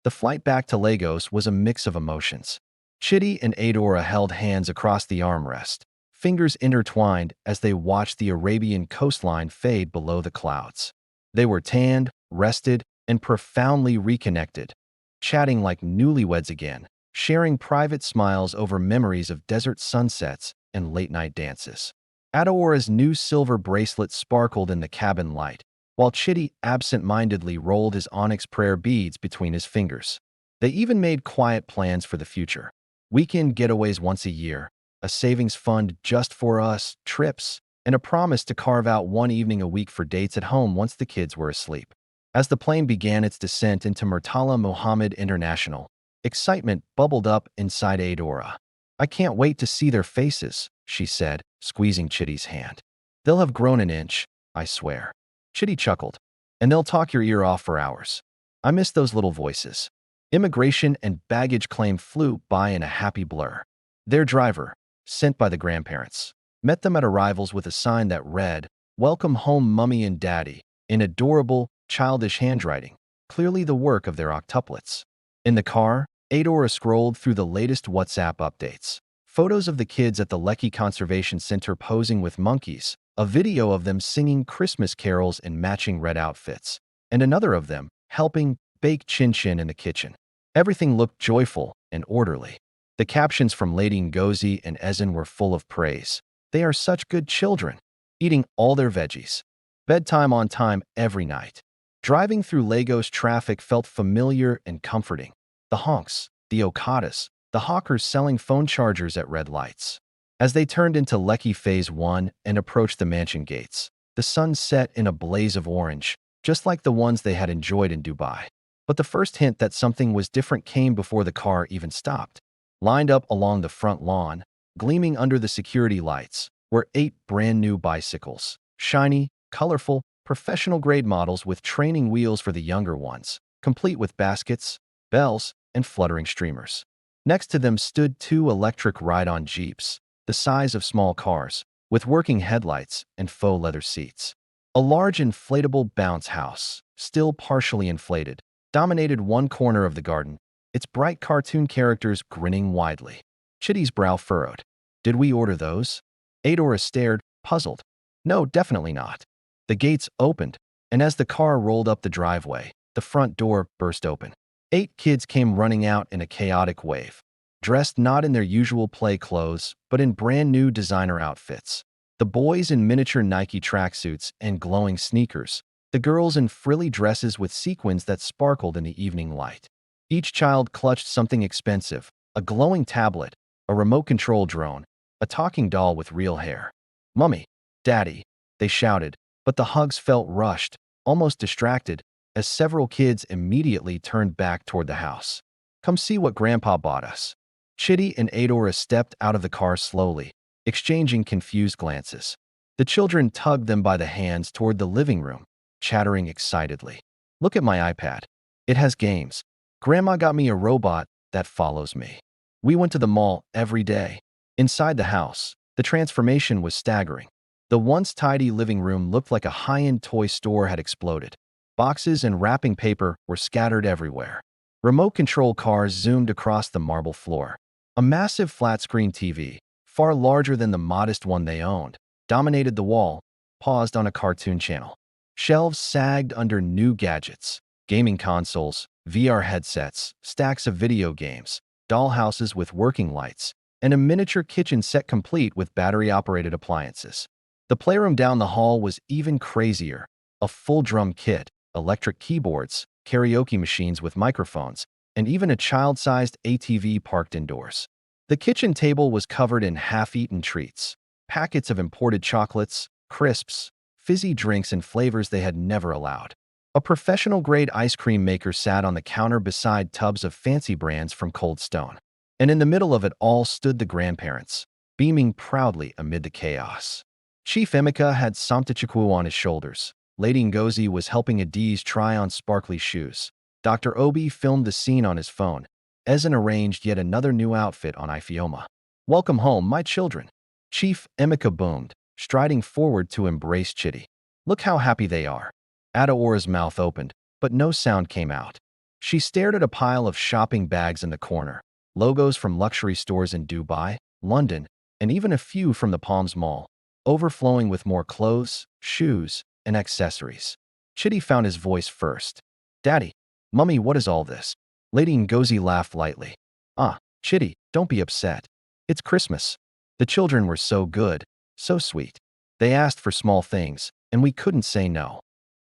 The flight back to Lagos was a mix of emotions. Chitty and Adora held hands across the armrest, fingers intertwined as they watched the Arabian coastline fade below the clouds. They were tanned, rested, and profoundly reconnected, chatting like newlyweds again, sharing private smiles over memories of desert sunsets and late-night dances. Adora's new silver bracelet sparkled in the cabin light, while Chitty absent-mindedly rolled his onyx prayer beads between his fingers. They even made quiet plans for the future. Weekend getaways once a year, a savings fund just for us, trips, and a promise to carve out one evening a week for dates at home once the kids were asleep. As the plane began its descent into Murtala Mohammed International, excitement bubbled up inside Adora. I can't wait to see their faces, she said, squeezing Chitty's hand. They'll have grown an inch, I swear. Chitty chuckled. And they'll talk your ear off for hours. I miss those little voices. Immigration and baggage claim flew by in a happy blur. Their driver, sent by the grandparents, met them at arrivals with a sign that read, "Welcome home, Mummy and Daddy," in adorable, childish handwriting, clearly the work of their octuplets. In the car, Adora scrolled through the latest WhatsApp updates. Photos of the kids at the Lekki Conservation Center posing with monkeys, a video of them singing Christmas carols in matching red outfits, and another of them helping bake chin-chin in the kitchen. Everything looked joyful and orderly. The captions from Lady Ngozi and Ezen were full of praise. They are such good children, eating all their veggies. Bedtime on time every night. Driving through Lagos traffic felt familiar and comforting. The honks, the Okadas, the hawkers selling phone chargers at red lights. As they turned into Lekki Phase 1 and approached the mansion gates, the sun set in a blaze of orange, just like the ones they had enjoyed in Dubai. But the first hint that something was different came before the car even stopped. Lined up along the front lawn, gleaming under the security lights, were 8 brand-new bicycles. Shiny, colorful, professional-grade models with training wheels for the younger ones, complete with baskets, bells, and fluttering streamers. Next to them stood 2 electric ride-on Jeeps, the size of small cars, with working headlights and faux leather seats. A large inflatable bounce house, still partially inflated, dominated one corner of the garden, its bright cartoon characters grinning widely. Chitty's brow furrowed. Did we order those? Adora stared, puzzled. No, definitely not. The gates opened, and as the car rolled up the driveway, the front door burst open. 8 kids came running out in a chaotic wave, dressed not in their usual play clothes, but in brand-new designer outfits. The boys in miniature Nike tracksuits and glowing sneakers, the girls in frilly dresses with sequins that sparkled in the evening light. Each child clutched something expensive, a glowing tablet, a remote control drone, a talking doll with real hair. Mummy, Daddy, they shouted, but the hugs felt rushed, almost distracted, as several kids immediately turned back toward the house. Come see what Grandpa bought us. Chitty and Adora stepped out of the car slowly, exchanging confused glances. The children tugged them by the hands toward the living room, chattering excitedly. Look at my iPad. It has games. Grandma got me a robot that follows me. We went to the mall every day. Inside the house, the transformation was staggering. The once tidy living room looked like a high-end toy store had exploded. Boxes and wrapping paper were scattered everywhere. Remote control cars zoomed across the marble floor. A massive flat-screen TV, far larger than the modest one they owned, dominated the wall, paused on a cartoon channel. Shelves sagged under new gadgets, gaming consoles, VR headsets, stacks of video games, dollhouses with working lights, and a miniature kitchen set complete with battery-operated appliances. The playroom down the hall was even crazier. A full drum kit, electric keyboards, karaoke machines with microphones, and even a child-sized ATV parked indoors. The kitchen table was covered in half-eaten treats, packets of imported chocolates, crisps, fizzy drinks and flavors they had never allowed. A professional-grade ice cream maker sat on the counter beside tubs of fancy brands from Cold Stone. And in the middle of it all stood the grandparents, beaming proudly amid the chaos. Chief Emeka had Samtachukwu on his shoulders. Lady Ngozi was helping Adiz try on sparkly shoes. Dr. Obi filmed the scene on his phone. Ezen arranged yet another new outfit on Ifeoma. "Welcome home, my children." Chief Emeka boomed, striding forward to embrace Chidi. "Look how happy they are." Adaora's mouth opened, but no sound came out. She stared at a pile of shopping bags in the corner, logos from luxury stores in Dubai, London, and even a few from the Palms Mall, overflowing with more clothes, shoes, and accessories. Chidi found his voice first. "Daddy, Mummy, what is all this?" Lady Ngozi laughed lightly. "Ah, Chidi, don't be upset. It's Christmas." The children were so good, so sweet. They asked for small things, and we couldn't say no.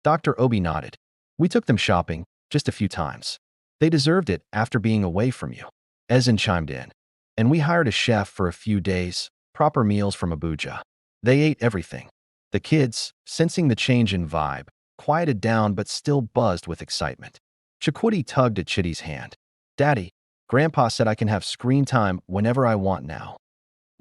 Dr. Obi nodded. "We took them shopping, just a few times. They deserved it after being away from you." Ezen chimed in. "And we hired a chef for a few days, proper meals from Abuja." They ate everything. The kids, sensing the change in vibe, quieted down but still buzzed with excitement. Chukwudi tugged at Chidi's hand. "Daddy, Grandpa said I can have screen time whenever I want now."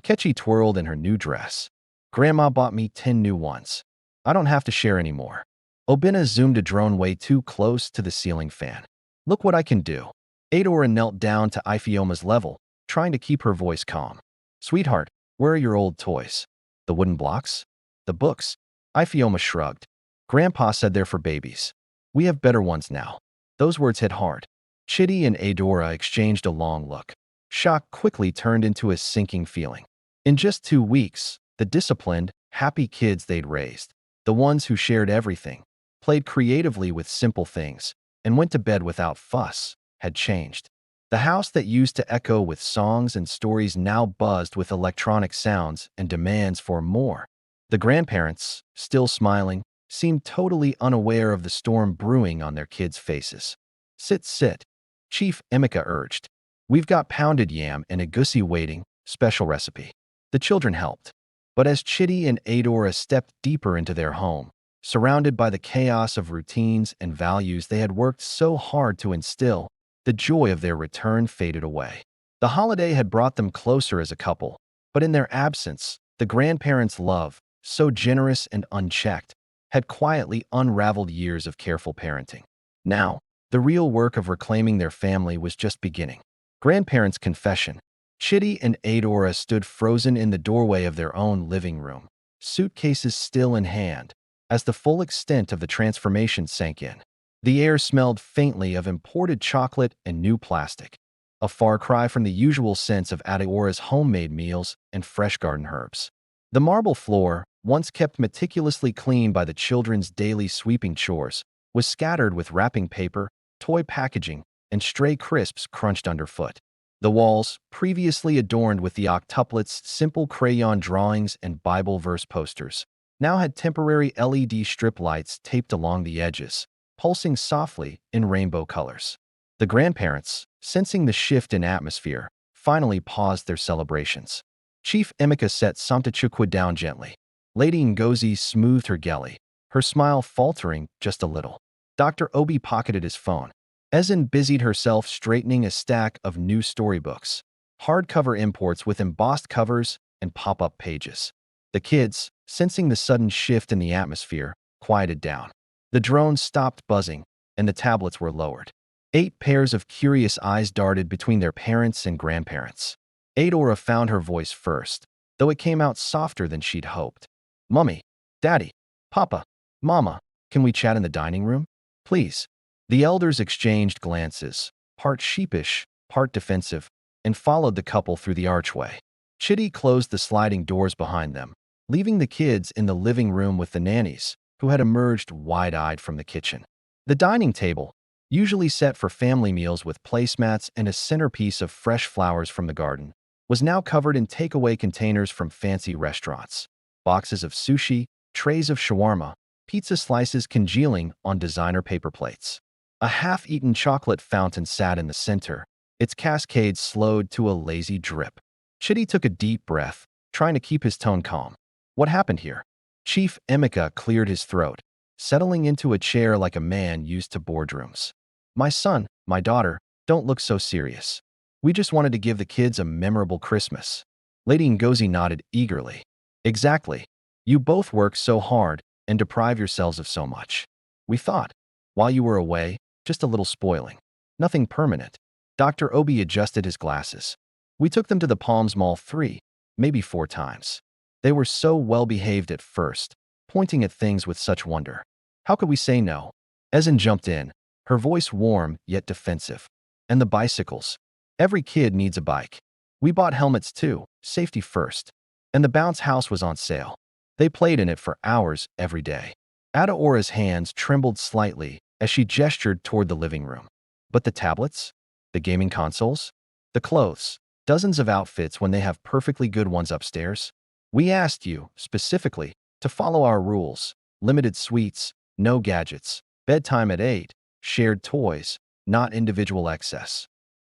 Kechi twirled in her new dress. "Grandma bought me 10 new ones. I don't have to share anymore." Obinna zoomed a drone way too close to the ceiling fan. "Look what I can do." Adora knelt down to Ifeoma's level, trying to keep her voice calm. "Sweetheart, where are your old toys? The wooden blocks? The books?" Ifeoma shrugged. "Grandpa said they're for babies. We have better ones now." Those words hit hard. Chidi and Adora exchanged a long look. Shock quickly turned into a sinking feeling. In just 2 weeks, the disciplined, happy kids they'd raised, the ones who shared everything, played creatively with simple things, and went to bed without fuss, had changed. The house that used to echo with songs and stories now buzzed with electronic sounds and demands for more. The grandparents, still smiling, seemed totally unaware of the storm brewing on their kids' faces. "Sit, sit," Chief Emeka urged. "We've got pounded yam and egusi waiting, special recipe." The children helped. But as Chidi and Adora stepped deeper into their home, surrounded by the chaos of routines and values they had worked so hard to instill, the joy of their return faded away. The holiday had brought them closer as a couple, but in their absence, the grandparents' love, so generous and unchecked, had quietly unraveled years of careful parenting. Now, the real work of reclaiming their family was just beginning. Grandparents' confession. Chidi and Adora stood frozen in the doorway of their own living room, suitcases still in hand, as the full extent of the transformation sank in. The air smelled faintly of imported chocolate and new plastic, a far cry from the usual sense of Adeora's homemade meals and fresh garden herbs. The marble floor, once kept meticulously clean by the children's daily sweeping chores, was scattered with wrapping paper, toy packaging, and stray crisps crunched underfoot. The walls, previously adorned with the Octuplets' simple crayon drawings and Bible verse posters, now had temporary LED strip lights taped along the edges, pulsing softly in rainbow colors. The grandparents, sensing the shift in atmosphere, finally paused their celebrations. Chief Emeka set Samtachukwu down gently. Lady Ngozi smoothed her geli, her smile faltering just a little. Dr. Obi pocketed his phone. Ezen busied herself straightening a stack of new storybooks, hardcover imports with embossed covers and pop-up pages. The kids, sensing the sudden shift in the atmosphere, quieted down. The drones stopped buzzing, and the tablets were lowered. 8 pairs of curious eyes darted between their parents and grandparents. Adora found her voice first, though it came out softer than she'd hoped. "Mummy, Daddy, Papa, Mama, can we chat in the dining room? Please." The elders exchanged glances, part sheepish, part defensive, and followed the couple through the archway. Chidi closed the sliding doors behind them, leaving the kids in the living room with the nannies, who had emerged wide-eyed from the kitchen. The dining table, usually set for family meals with placemats and a centerpiece of fresh flowers from the garden, was now covered in takeaway containers from fancy restaurants. Boxes of sushi, trays of shawarma, pizza slices congealing on designer paper plates. A half-eaten chocolate fountain sat in the center, its cascade slowed to a lazy drip. Chidi took a deep breath, trying to keep his tone calm. "What happened here?" Chief Emeka cleared his throat, settling into a chair like a man used to boardrooms. My son, my daughter, don't look so serious. We just wanted to give the kids a memorable Christmas. Lady Ngozi nodded eagerly. Exactly. You both work so hard and deprive yourselves of so much. We thought, while you were away, just a little spoiling. Nothing permanent. Dr. Obi adjusted his glasses. We took them to the Palms Mall 3, maybe 4 times. They were so well-behaved at first, pointing at things with such wonder. How could we say no? Ezen jumped in, her voice warm yet defensive. And the bicycles. Every kid needs a bike. We bought helmets too, safety first. And the bounce house was on sale. They played in it for hours every day. Adaora's hands trembled slightly as she gestured toward the living room. But the tablets? The gaming consoles? The clothes? Dozens of outfits when they have perfectly good ones upstairs? We asked you, specifically, to follow our rules. Limited sweets, no gadgets, bedtime at 8, shared toys, not individual excess.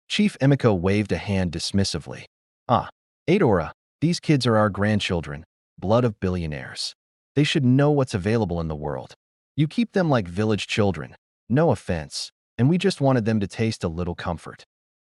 Chief Emiko waved a hand dismissively. Ah, Adora, these kids are our grandchildren, blood of billionaires. They should know what's available in the world. You keep them like village children, no offense, and we just wanted them to taste a little comfort.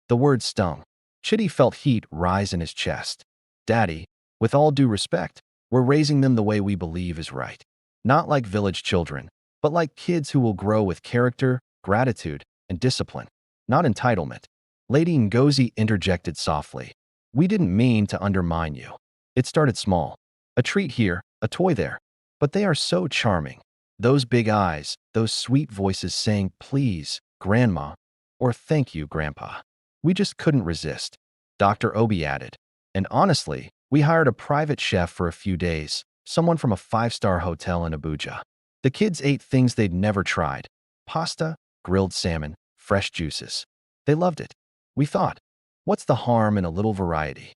The word stung. Chitty felt heat rise in his chest. Daddy, with all due respect, we're raising them the way we believe is right. Not like village children, but like kids who will grow with character, gratitude, and discipline. Not entitlement. Lady Ngozi interjected softly. We didn't mean to undermine you. It started small. A treat here, a toy there. But they are so charming. Those big eyes, those sweet voices saying, please, Grandma, or thank you, Grandpa. We just couldn't resist. Dr. Obi added. And honestly, we hired a private chef for a few days, someone from a 5-star hotel in Abuja. The kids ate things they'd never tried. Pasta, grilled salmon, fresh juices. They loved it. We thought, what's the harm in a little variety?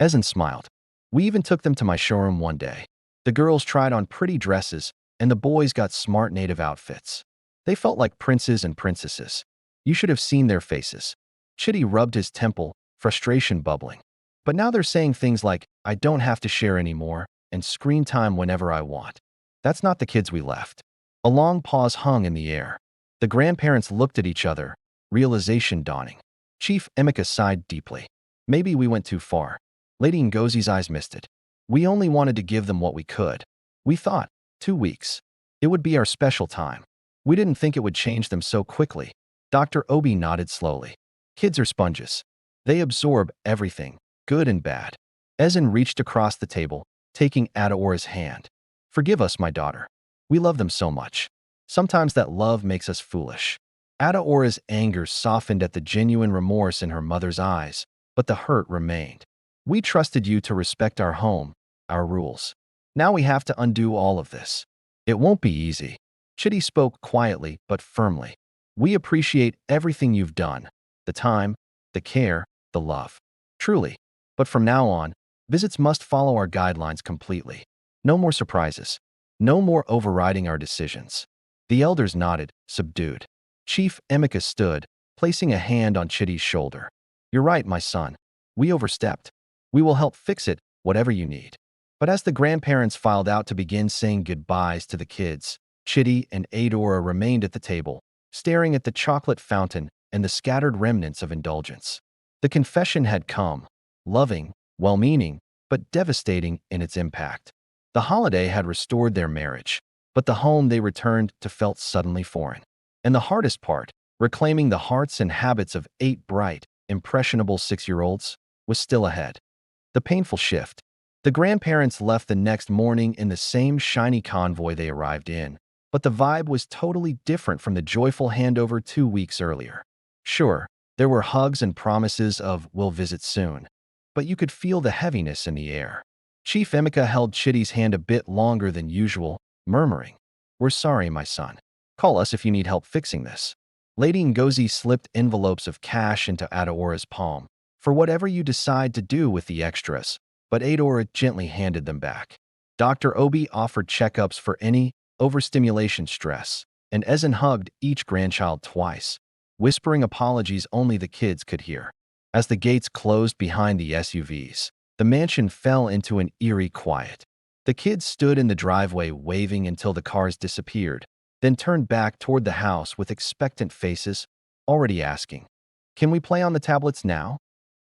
Ezen smiled. We even took them to my showroom one day. The girls tried on pretty dresses, and the boys got smart native outfits. They felt like princes and princesses. You should have seen their faces. Chitty rubbed his temple, frustration bubbling. But now they're saying things like, I don't have to share anymore, and screen time whenever I want. That's not the kids we left. A long pause hung in the air. The grandparents looked at each other, realization dawning. Chief Emeka sighed deeply. Maybe we went too far. Lady Ngozi's eyes missed it. We only wanted to give them what we could. We thought, 2 weeks. It would be our special time. We didn't think it would change them so quickly. Dr. Obi nodded slowly. Kids are sponges. They absorb everything, good and bad. Ezen reached across the table, taking Adaora's hand. Forgive us, my daughter. We love them so much. Sometimes that love makes us foolish. Adaora's anger softened at the genuine remorse in her mother's eyes, but the hurt remained. We trusted you to respect our home, our rules. Now we have to undo all of this. It won't be easy. Chitty spoke quietly but firmly. We appreciate everything you've done. The time, the care, the love. Truly. But from now on, visits must follow our guidelines completely. No more surprises. No more overriding our decisions. The elders nodded, subdued. Chief Emeka stood, placing a hand on Chitty's shoulder. You're right, my son. We overstepped. We will help fix it, whatever you need. But as the grandparents filed out to begin saying goodbyes to the kids, Chitty and Adora remained at the table, staring at the chocolate fountain and the scattered remnants of indulgence. The confession had come, loving, well-meaning, but devastating in its impact. The holiday had restored their marriage, but the home they returned to felt suddenly foreign. And the hardest part, reclaiming the hearts and habits of 8 bright, impressionable 6-year-olds, was still ahead. The painful shift. The grandparents left the next morning in the same shiny convoy they arrived in, but the vibe was totally different from the joyful handover 2 weeks earlier. Sure, there were hugs and promises of we'll visit soon, but you could feel the heaviness in the air. Chief Emeka held Chitty's hand a bit longer than usual, murmuring, We're sorry, my son. Call us if you need help fixing this. Lady Ngozi slipped envelopes of cash into Adaora's palm. For whatever you decide to do with the extras, but Adora gently handed them back. Dr. Obi offered checkups for any overstimulation stress, and Ezen hugged each grandchild twice, whispering apologies only the kids could hear. As the gates closed behind the SUVs, the mansion fell into an eerie quiet. The kids stood in the driveway waving until the cars disappeared, then turned back toward the house with expectant faces, already asking, "Can we play on the tablets now?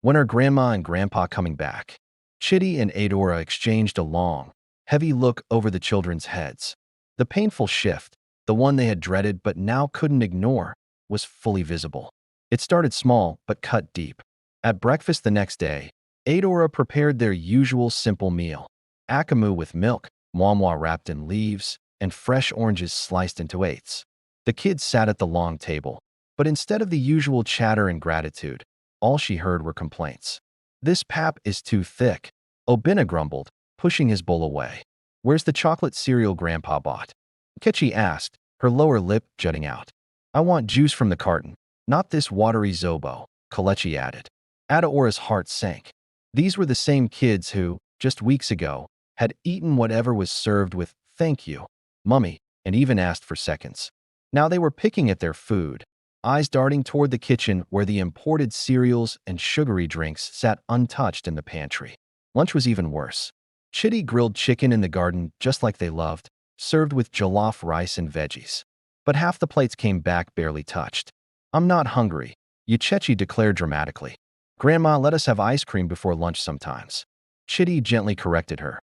When are Grandma and Grandpa coming back?" Chitty and Adora exchanged a long, heavy look over the children's heads. The painful shift, the one they had dreaded but now couldn't ignore, was fully visible. It started small but cut deep. At breakfast the next day, Adora prepared their usual simple meal: akamu with milk, mwamwa wrapped in leaves, and fresh oranges sliced into eighths. The kids sat at the long table, but instead of the usual chatter and gratitude, all she heard were complaints. "This pap is too thick," Obina grumbled, pushing his bowl away. "Where's the chocolate cereal Grandpa bought?" Kechi asked, her lower lip jutting out. "I want juice from the carton, not this watery zobo," Kalechi added. Adaora's heart sank. These were the same kids who, just weeks ago, had eaten whatever was served with "thank you, Mummy," and even asked for seconds. Now they were picking at their food, eyes darting toward the kitchen where the imported cereals and sugary drinks sat untouched in the pantry. Lunch was even worse. Chitty grilled chicken in the garden just like they loved, served with jollof rice and veggies. But half the plates came back barely touched. "I'm not hungry," Yuchechi declared dramatically. "Grandma let us have ice cream before lunch sometimes." Chitty gently corrected her.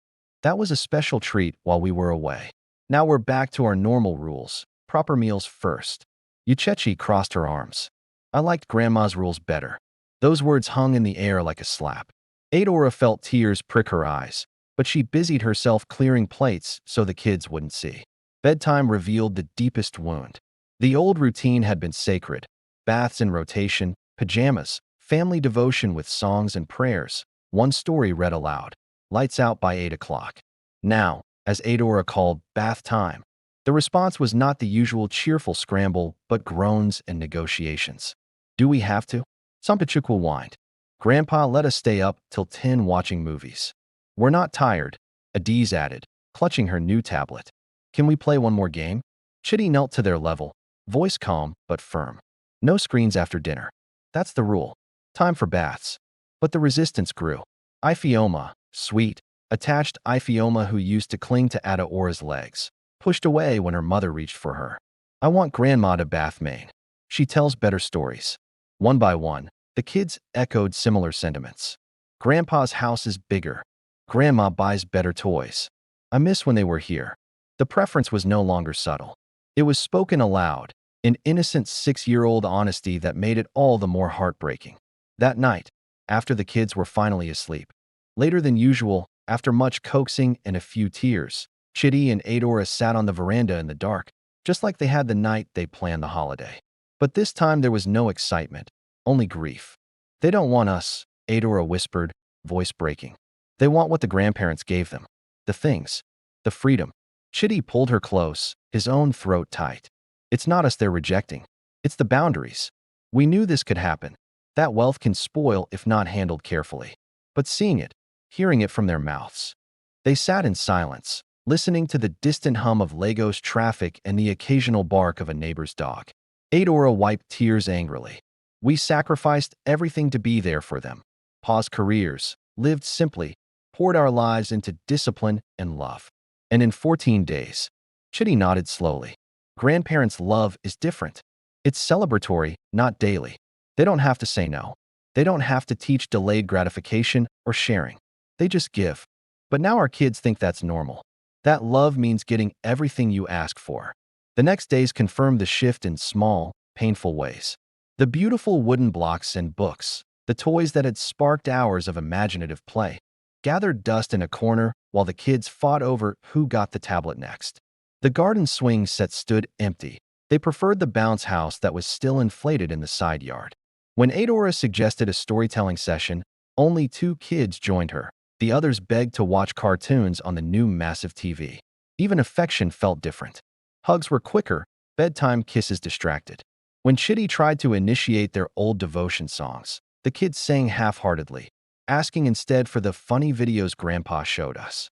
"That was a special treat while we were away. Now we're back to our normal rules. Proper meals first." Yuchechi crossed her arms. "I liked Grandma's rules better." Those words hung in the air like a slap. Adora felt tears prick her eyes, but she busied herself clearing plates so the kids wouldn't see. Bedtime revealed the deepest wound. The old routine had been sacred: baths in rotation, pajamas, family devotion with songs and prayers, one story read aloud, lights out by 8 o'clock. Now, as Adora called bath time, the response was not the usual cheerful scramble, but groans and negotiations. "Do we have to?" Sampachukwu whined. "Grandpa let us stay up till 10 watching movies." "We're not tired," Adiz added, clutching her new tablet. "Can we play one more game?" Chitty knelt to their level, voice calm but firm. "No screens after dinner. That's the rule. Time for baths." But the resistance grew. Ifioma, sweet, attached Ifioma who used to cling to Adaora's legs, pushed away when her mother reached for her. "I want Grandma to bath Maine. She tells better stories." One by one, the kids echoed similar sentiments. "Grandpa's house is bigger. Grandma buys better toys. I miss when they were here." The preference was no longer subtle. It was spoken aloud, an innocent 6-year-old honesty that made it all the more heartbreaking. That night, after the kids were finally asleep, later than usual, after much coaxing and a few tears, Chitty and Adora sat on the veranda in the dark, just like they had the night they planned the holiday. But this time there was no excitement, only grief. "They don't want us," Adora whispered, voice breaking. "They want what the grandparents gave them. The things. The freedom." Chitty pulled her close, his own throat tight. "It's not us they're rejecting. It's the boundaries. We knew this could happen. That wealth can spoil if not handled carefully." But seeing it, hearing it from their mouths. They sat in silence, listening to the distant hum of Lagos traffic and the occasional bark of a neighbor's dog. Adora wiped tears angrily. "We sacrificed everything to be there for them. Paused careers, lived simply, poured our lives into discipline and love. And in 14 days, Chitty nodded slowly. "Grandparents' love is different. It's celebratory, not daily. They don't have to say no. They don't have to teach delayed gratification or sharing. They just give." But now our kids think that's normal. That love means getting everything you ask for. The next days confirmed the shift in small, painful ways. The beautiful wooden blocks and books, the toys that had sparked hours of imaginative play, gathered dust in a corner while the kids fought over who got the tablet next. The garden swing set stood empty. They preferred the bounce house that was still inflated in the side yard. When Adora suggested a storytelling session, only 2 kids joined her. The others begged to watch cartoons on the new massive TV. Even affection felt different. Hugs were quicker, bedtime kisses distracted. When Chitty tried to initiate their old devotion songs, the kids sang half-heartedly, asking instead for the funny videos Grandpa showed us.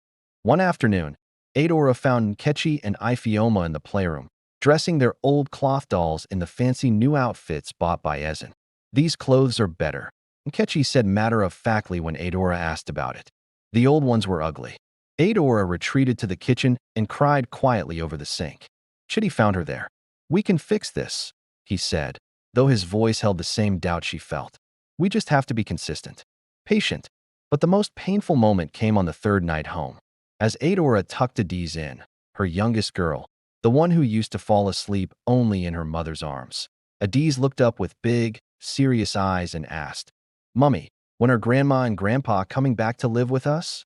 One afternoon, Adora found Nkechi and Ifioma in the playroom, dressing their old cloth dolls in the fancy new outfits bought by Ezen. "These clothes are better," Nkechi said matter-of-factly when Adora asked about it. "The old ones were ugly." Adora retreated to the kitchen and cried quietly over the sink. Chitty found her there. "We can fix this," he said, though his voice held the same doubt she felt. "We just have to be consistent. Patient." But the most painful moment came on the third night home. As Adora tucked Adiz in, her youngest girl, the one who used to fall asleep only in her mother's arms. Adiz looked up with big, serious eyes and asked, "Mummy, when are Grandma and Grandpa coming back to live with us?"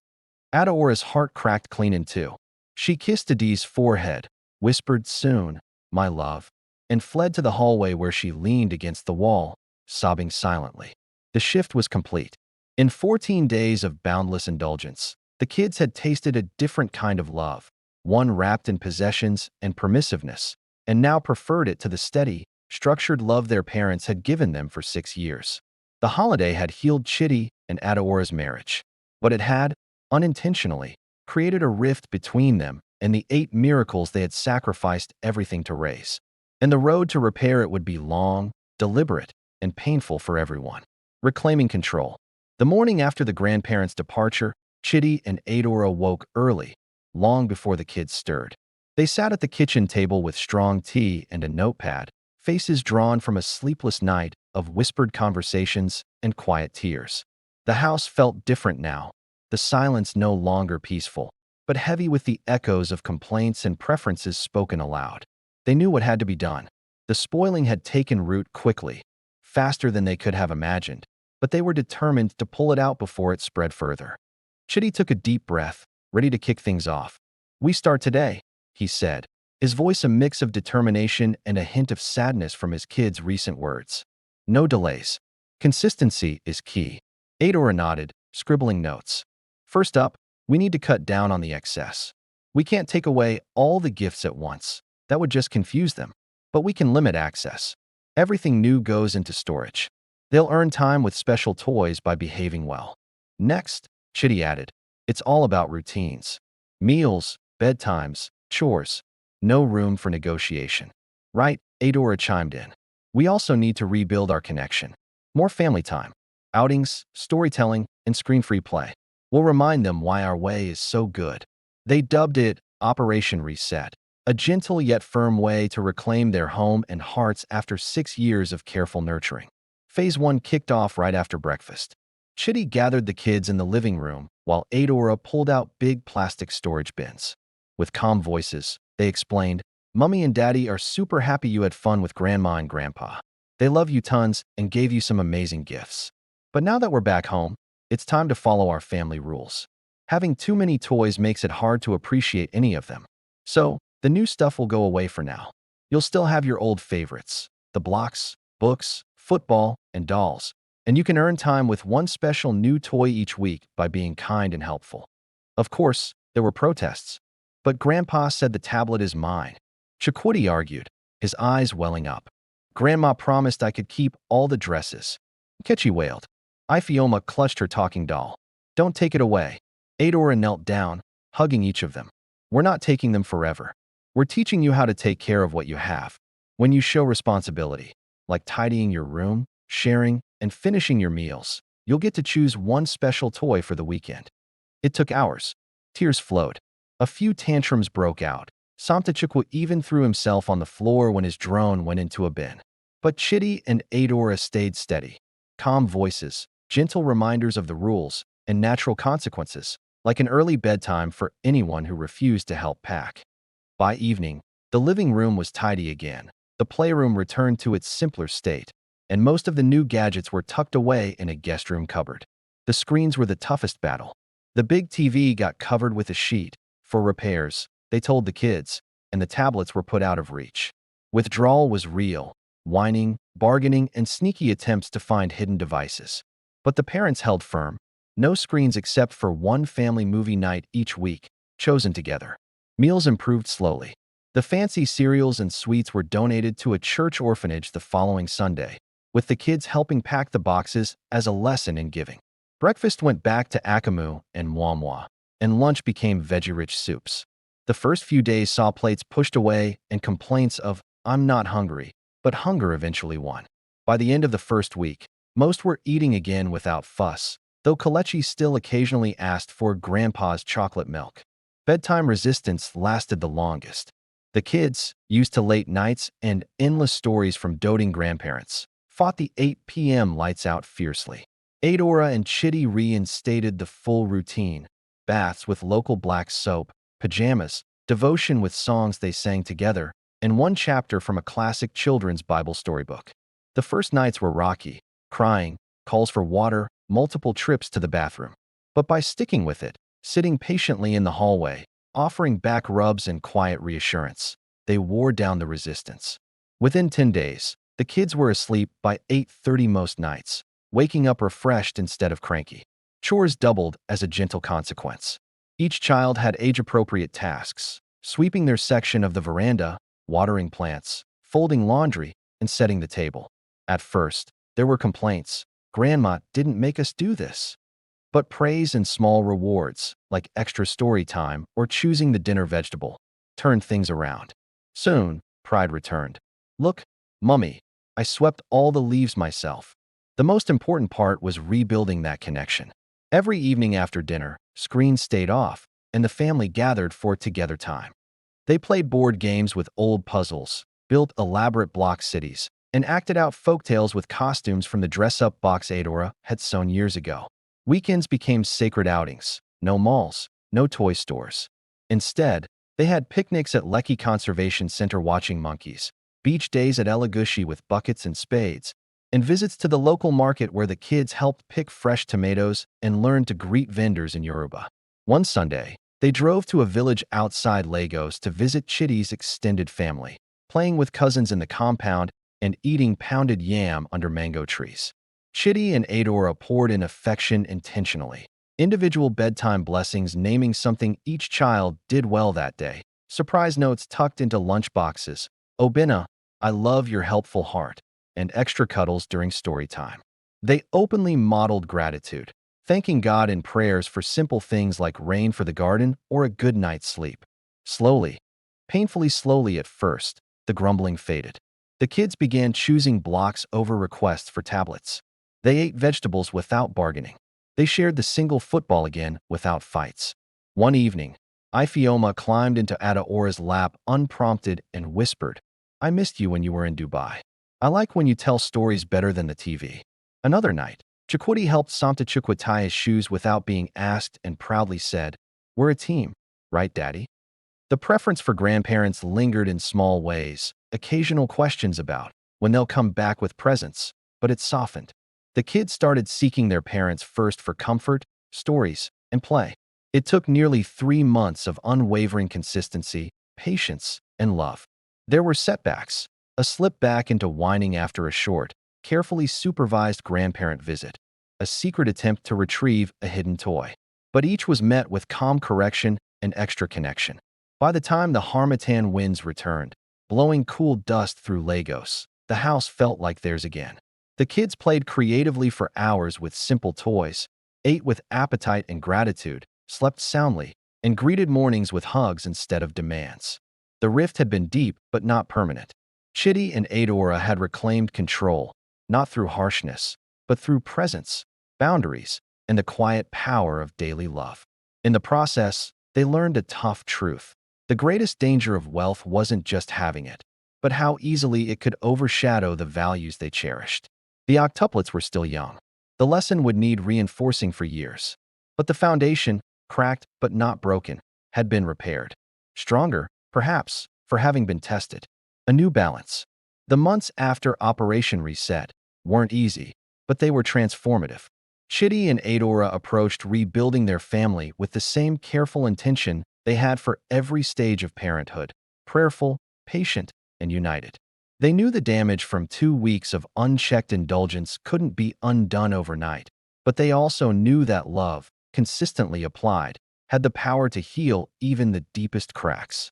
Adora's heart cracked clean in two. She kissed Adiz's forehead, whispered "soon, my love," and fled to the hallway where she leaned against the wall, sobbing silently. The shift was complete. In 14 days of boundless indulgence, the kids had tasted a different kind of love, one wrapped in possessions and permissiveness, and now preferred it to the steady, structured love their parents had given them for 6 years. The holiday had healed Chitty and Adora's marriage, but it had, unintentionally, created a rift between them and the 8 miracles they had sacrificed everything to raise. And the road to repair it would be long, deliberate, and painful for everyone. Reclaiming control. The morning after the grandparents' departure, Chitty and Adora woke early, long before the kids stirred. They sat at the kitchen table with strong tea and a notepad, faces drawn from a sleepless night of whispered conversations and quiet tears. The house felt different now, the silence no longer peaceful, but heavy with the echoes of complaints and preferences spoken aloud. They knew what had to be done. The spoiling had taken root quickly, faster than they could have imagined, but they were determined to pull it out before it spread further. Chitty took a deep breath, ready to kick things off. "We start today," he said, his voice a mix of determination and a hint of sadness from his kids' recent words. "No delays. Consistency is key." Adora nodded, scribbling notes. "First up, we need to cut down on the excess. We can't take away all the gifts at once. That would just confuse them. But we can limit access. Everything new goes into storage. They'll earn time with special toys by behaving well." Next, Chitty added, "it's all about routines. Meals, bedtimes, chores. No room for negotiation." "Right," Adora chimed in. "We also need to rebuild our connection. More family time, outings, storytelling, and screen-free play. We'll remind them why our way is so good." They dubbed it Operation Reset, a gentle yet firm way to reclaim their home and hearts after 6 years of careful nurturing. Phase 1 kicked off right after breakfast. Chitty gathered the kids in the living room while Adora pulled out big plastic storage bins. With calm voices, they explained, "Mummy and Daddy are super happy you had fun with Grandma and Grandpa. They love you tons and gave you some amazing gifts. But now that we're back home, it's time to follow our family rules. Having too many toys makes it hard to appreciate any of them. So, the new stuff will go away for now. You'll still have your old favorites, the blocks, books, football, and dolls. And you can earn time with one special new toy each week by being kind and helpful." Of course, there were protests. "But Grandpa said the tablet is mine," Chiquiti argued, his eyes welling up. "Grandma promised I could keep all the dresses," Ketchy wailed. Ifioma clutched her talking doll. "Don't take it away." Adora knelt down, hugging each of them. "We're not taking them forever. We're teaching you how to take care of what you have. When you show responsibility, like tidying your room, sharing, and finishing your meals, you'll get to choose one special toy for the weekend." It took hours. Tears flowed. A few tantrums broke out. Samtachukwu even threw himself on the floor when his drone went into a bin. But Chitty and Adora stayed steady. Calm voices, gentle reminders of the rules, and natural consequences, like an early bedtime for anyone who refused to help pack. By evening, the living room was tidy again. The playroom returned to its simpler state, and most of the new gadgets were tucked away in a guest room cupboard. The screens were the toughest battle. The big TV got covered with a sheet for repairs, they told the kids, and the tablets were put out of reach. Withdrawal was real, whining, bargaining, and sneaky attempts to find hidden devices. But the parents held firm. No screens except for one family movie night each week, chosen together. Meals improved slowly. The fancy cereals and sweets were donated to a church orphanage the following Sunday, with the kids helping pack the boxes as a lesson in giving. Breakfast went back to akamu and mwamwa, and lunch became veggie-rich soups. The first few days saw plates pushed away and complaints of, "I'm not hungry," but hunger eventually won. By the end of the first week, most were eating again without fuss, though Kalechi still occasionally asked for Grandpa's chocolate milk. Bedtime resistance lasted the longest. The kids, used to late nights and endless stories from doting grandparents, fought the 8 p.m. lights out fiercely. Adora and Chitty reinstated the full routine: baths with local black soap, pajamas, devotion with songs they sang together, and one chapter from a classic children's Bible storybook. The first nights were rocky: crying, calls for water, multiple trips to the bathroom. But by sticking with it, sitting patiently in the hallway, offering back rubs and quiet reassurance, they wore down the resistance. Within 10 days, the kids were asleep by 8:30 most nights, waking up refreshed instead of cranky. Chores doubled as a gentle consequence. Each child had age-appropriate tasks: sweeping their section of the veranda, watering plants, folding laundry, and setting the table. At first, there were complaints: "Grandma didn't make us do this." But praise and small rewards, like extra story time or choosing the dinner vegetable, turned things around. Soon, pride returned. "Look, Mummy, I swept all the leaves myself." The most important part was rebuilding that connection. Every evening after dinner, screens stayed off, and the family gathered for together time. They played board games with old puzzles, built elaborate block cities, and acted out folktales with costumes from the dress-up box Adora had sewn years ago. Weekends became sacred outings: no malls, no toy stores. Instead, they had picnics at Lekki Conservation Center watching monkeys, beach days at Elagushi with buckets and spades, and visits to the local market where the kids helped pick fresh tomatoes and learned to greet vendors in Yoruba. One Sunday, they drove to a village outside Lagos to visit Chitty's extended family, playing with cousins in the compound and eating pounded yam under mango trees. Chitty and Adora poured in affection intentionally. Individual bedtime blessings naming something each child did well that day. Surprise notes tucked into lunch boxes: "Obina, I love your helpful heart," and extra cuddles during story time. They openly modeled gratitude, thanking God in prayers for simple things like rain for the garden or a good night's sleep. Slowly, painfully slowly at first, the grumbling faded. The kids began choosing blocks over requests for tablets. They ate vegetables without bargaining. They shared the single football again without fights. One evening, Ifioma climbed into Adaora's lap unprompted and whispered, "I missed you when you were in Dubai. I like when you tell stories better than the TV." Another night, Chukwudi helped Samta Chukwu tie his shoes without being asked and proudly said, "We're a team, right, Daddy?" The preference for grandparents lingered in small ways: occasional questions about when they'll come back with presents, but it softened. The kids started seeking their parents first for comfort, stories, and play. It took nearly 3 months of unwavering consistency, patience, and love. There were setbacks: a slip back into whining after a short, carefully supervised grandparent visit, a secret attempt to retrieve a hidden toy. But each was met with calm correction and extra connection. By the time the Harmattan winds returned, blowing cool dust through Lagos, the house felt like theirs again. The kids played creatively for hours with simple toys, ate with appetite and gratitude, slept soundly, and greeted mornings with hugs instead of demands. The rift had been deep but not permanent. Chitty and Adora had reclaimed control, not through harshness, but through presence, boundaries, and the quiet power of daily love. In the process, they learned a tough truth: the greatest danger of wealth wasn't just having it, but how easily it could overshadow the values they cherished. The Octuplets were still young. The lesson would need reinforcing for years. But the foundation, cracked but not broken, had been repaired. Stronger, perhaps, for having been tested. A new balance. The months after Operation Reset weren't easy, but they were transformative. Chitty and Adora approached rebuilding their family with the same careful intention they had for every stage of parenthood: prayerful, patient, and united. They knew the damage from 2 weeks of unchecked indulgence couldn't be undone overnight, but they also knew that love, consistently applied, had the power to heal even the deepest cracks.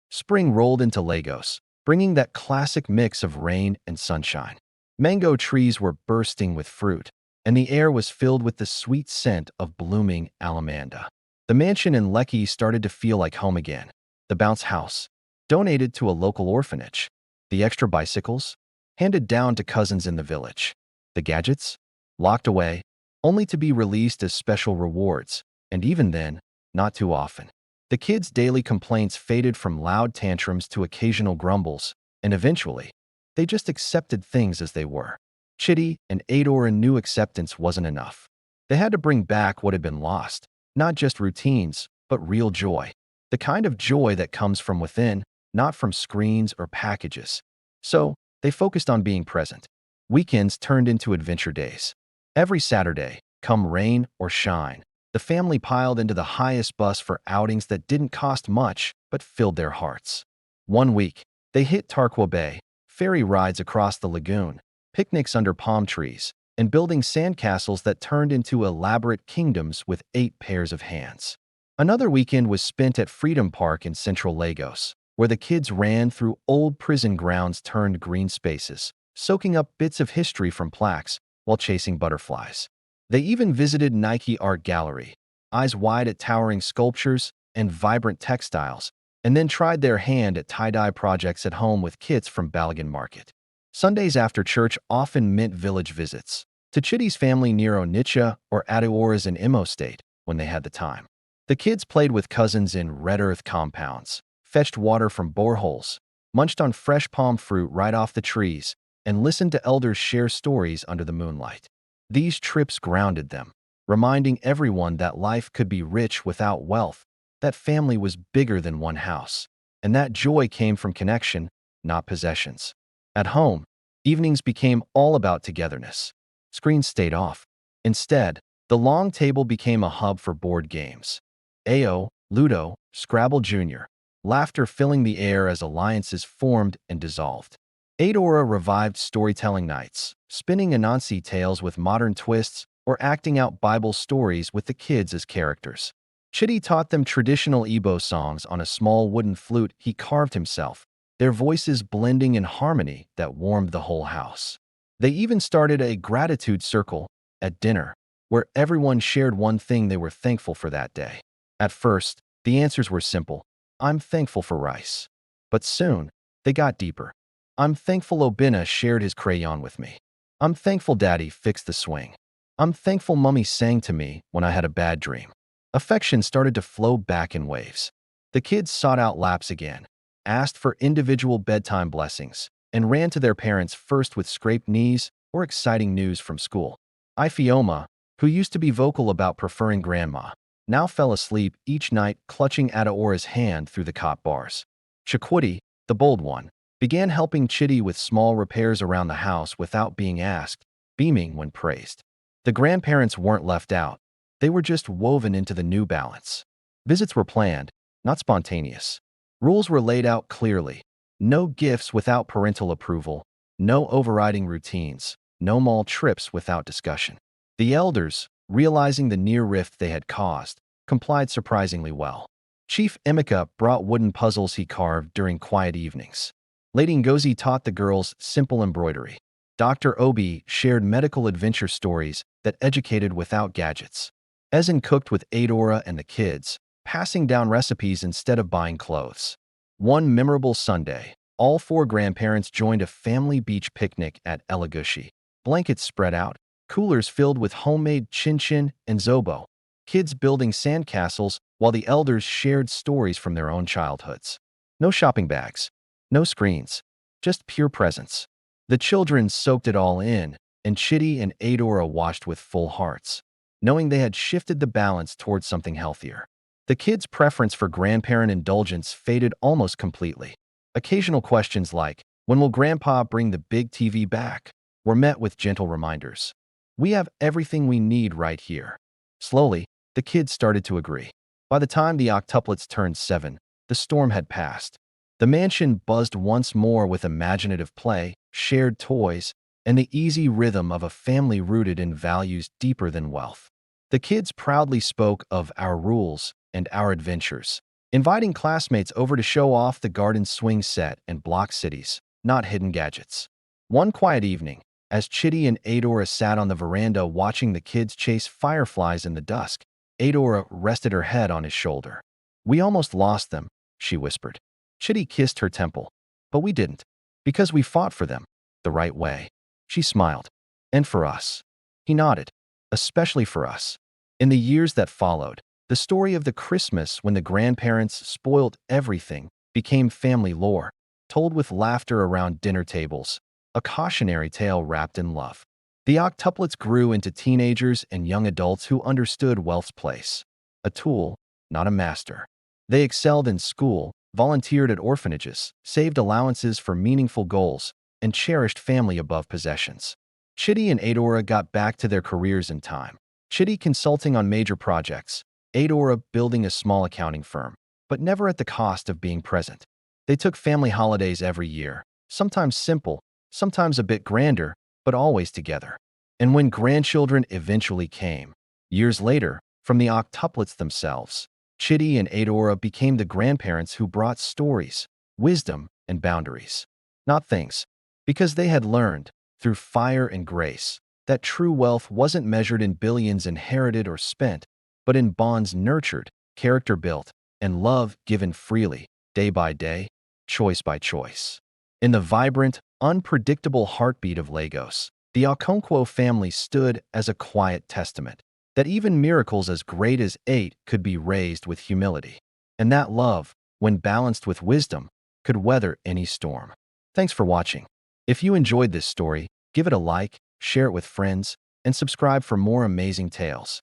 Spring rolled into Lagos, bringing that classic mix of rain and sunshine. Mango trees were bursting with fruit, and the air was filled with the sweet scent of blooming alamanda. The mansion in Lekki started to feel like home again. The bounce house, donated to a local orphanage. The extra bicycles, handed down to cousins in the village. The gadgets, locked away, only to be released as special rewards, and even then, not too often. The kids' daily complaints faded from loud tantrums to occasional grumbles, and eventually, they just accepted things as they were. Chitty and Adora knew acceptance wasn't enough. They had to bring back what had been lost, not just routines, but real joy. The kind of joy that comes from within, not from screens or packages. So, they focused on being present. Weekends turned into adventure days. Every Saturday, come rain or shine, the family piled into the highest bus for outings that didn't cost much but filled their hearts. One week, they hit Tarqua Bay, ferry rides across the lagoon, picnics under palm trees, and building sandcastles that turned into elaborate kingdoms with 8 pairs of hands. Another weekend was spent at Freedom Park in central Lagos, where the kids ran through old prison grounds turned green spaces, soaking up bits of history from plaques while chasing butterflies. They even visited Nike Art Gallery, eyes wide at towering sculptures and vibrant textiles, and then tried their hand at tie-dye projects at home with kits from Balagan Market. Sundays after church often meant village visits, to Chitty's family near Onitsha or Adeora's in Imo State when they had the time. The kids played with cousins in red earth compounds, fetched water from boreholes, munched on fresh palm fruit right off the trees, and listened to elders share stories under the moonlight. These trips grounded them, reminding everyone that life could be rich without wealth, that family was bigger than one house, and that joy came from connection, not possessions. At home, evenings became all about togetherness. Screens stayed off. Instead, the long table became a hub for board games. AO, Ludo, Scrabble Jr., laughter filling the air as alliances formed and dissolved. Adora revived storytelling nights, spinning Anansi tales with modern twists or acting out Bible stories with the kids as characters. Chitty taught them traditional Igbo songs on a small wooden flute he carved himself, their voices blending in harmony that warmed the whole house. They even started a gratitude circle at dinner, where everyone shared one thing they were thankful for that day. At first, the answers were simple. I'm thankful for rice. But soon, they got deeper. I'm thankful Obina shared his crayon with me. I'm thankful Daddy fixed the swing. I'm thankful Mummy sang to me when I had a bad dream. Affection started to flow back in waves. The kids sought out laps again, asked for individual bedtime blessings, and ran to their parents first with scraped knees or exciting news from school. Ifioma, who used to be vocal about preferring grandma, now fell asleep each night clutching Adaora's hand through the cot bars. Chikwudi, the bold one, began helping Chitty with small repairs around the house without being asked, beaming when praised. The grandparents weren't left out. They were just woven into the new balance. Visits were planned, not spontaneous. Rules were laid out clearly. No gifts without parental approval, no overriding routines, no mall trips without discussion. The elders, realizing the near rift they had caused, complied surprisingly well. Chief Emeka brought wooden puzzles he carved during quiet evenings. Lady Ngozi taught the girls simple embroidery. Dr. Obi shared medical adventure stories that educated without gadgets. Ezen cooked with Adora and the kids, passing down recipes instead of buying clothes. One memorable Sunday, all 4 grandparents joined a family beach picnic at Elagushi. Blankets spread out, coolers filled with homemade chin-chin and zobo, kids building sandcastles while the elders shared stories from their own childhoods. No shopping bags, no screens, just pure presence. The children soaked it all in, and Chitty and Adora watched with full hearts, knowing they had shifted the balance towards something healthier. The kids' preference for grandparent indulgence faded almost completely. Occasional questions like, "When will Grandpa bring the big TV back?" were met with gentle reminders. "We have everything we need right here." Slowly, the kids started to agree. By the time the Octuplets turned 7, the storm had passed. The mansion buzzed once more with imaginative play, shared toys, and the easy rhythm of a family rooted in values deeper than wealth. The kids proudly spoke of our rules and our adventures, inviting classmates over to show off the garden swing set and block cities, not hidden gadgets. One quiet evening, as Chitty and Adora sat on the veranda watching the kids chase fireflies in the dusk, Adora rested her head on his shoulder. "We almost lost them," she whispered. Chitty kissed her temple. "But we didn't, because we fought for them, the right way." She smiled. "And for us." He nodded. especially for us. In the years that followed, the story of the Christmas when the grandparents spoiled everything became family lore, told with laughter around dinner tables, a cautionary tale wrapped in love. The octuplets grew into teenagers and young adults who understood wealth's place, a tool, not a master. They excelled in school, volunteered at orphanages, saved allowances for meaningful goals, and cherished family above possessions. Chitty and Adora got back to their careers in time. Chitty consulting on major projects, Adora building a small accounting firm, but never at the cost of being present. They took family holidays every year, sometimes simple, sometimes a bit grander, but always together. And when grandchildren eventually came, years later, from the octuplets themselves, Chitty and Adora became the grandparents who brought stories, wisdom, and boundaries, not things, because they had learned, through fire and grace, that true wealth wasn't measured in billions inherited or spent, but in bonds nurtured, character built, and love given freely, day by day, choice by choice. In the vibrant, unpredictable heartbeat of Lagos, the Okonkwo family stood as a quiet testament that even miracles as great as 8 could be raised with humility, and that love, when balanced with wisdom, could weather any storm. Thanks for watching. If you enjoyed this story, give it a like, share it with friends, and subscribe for more amazing tales.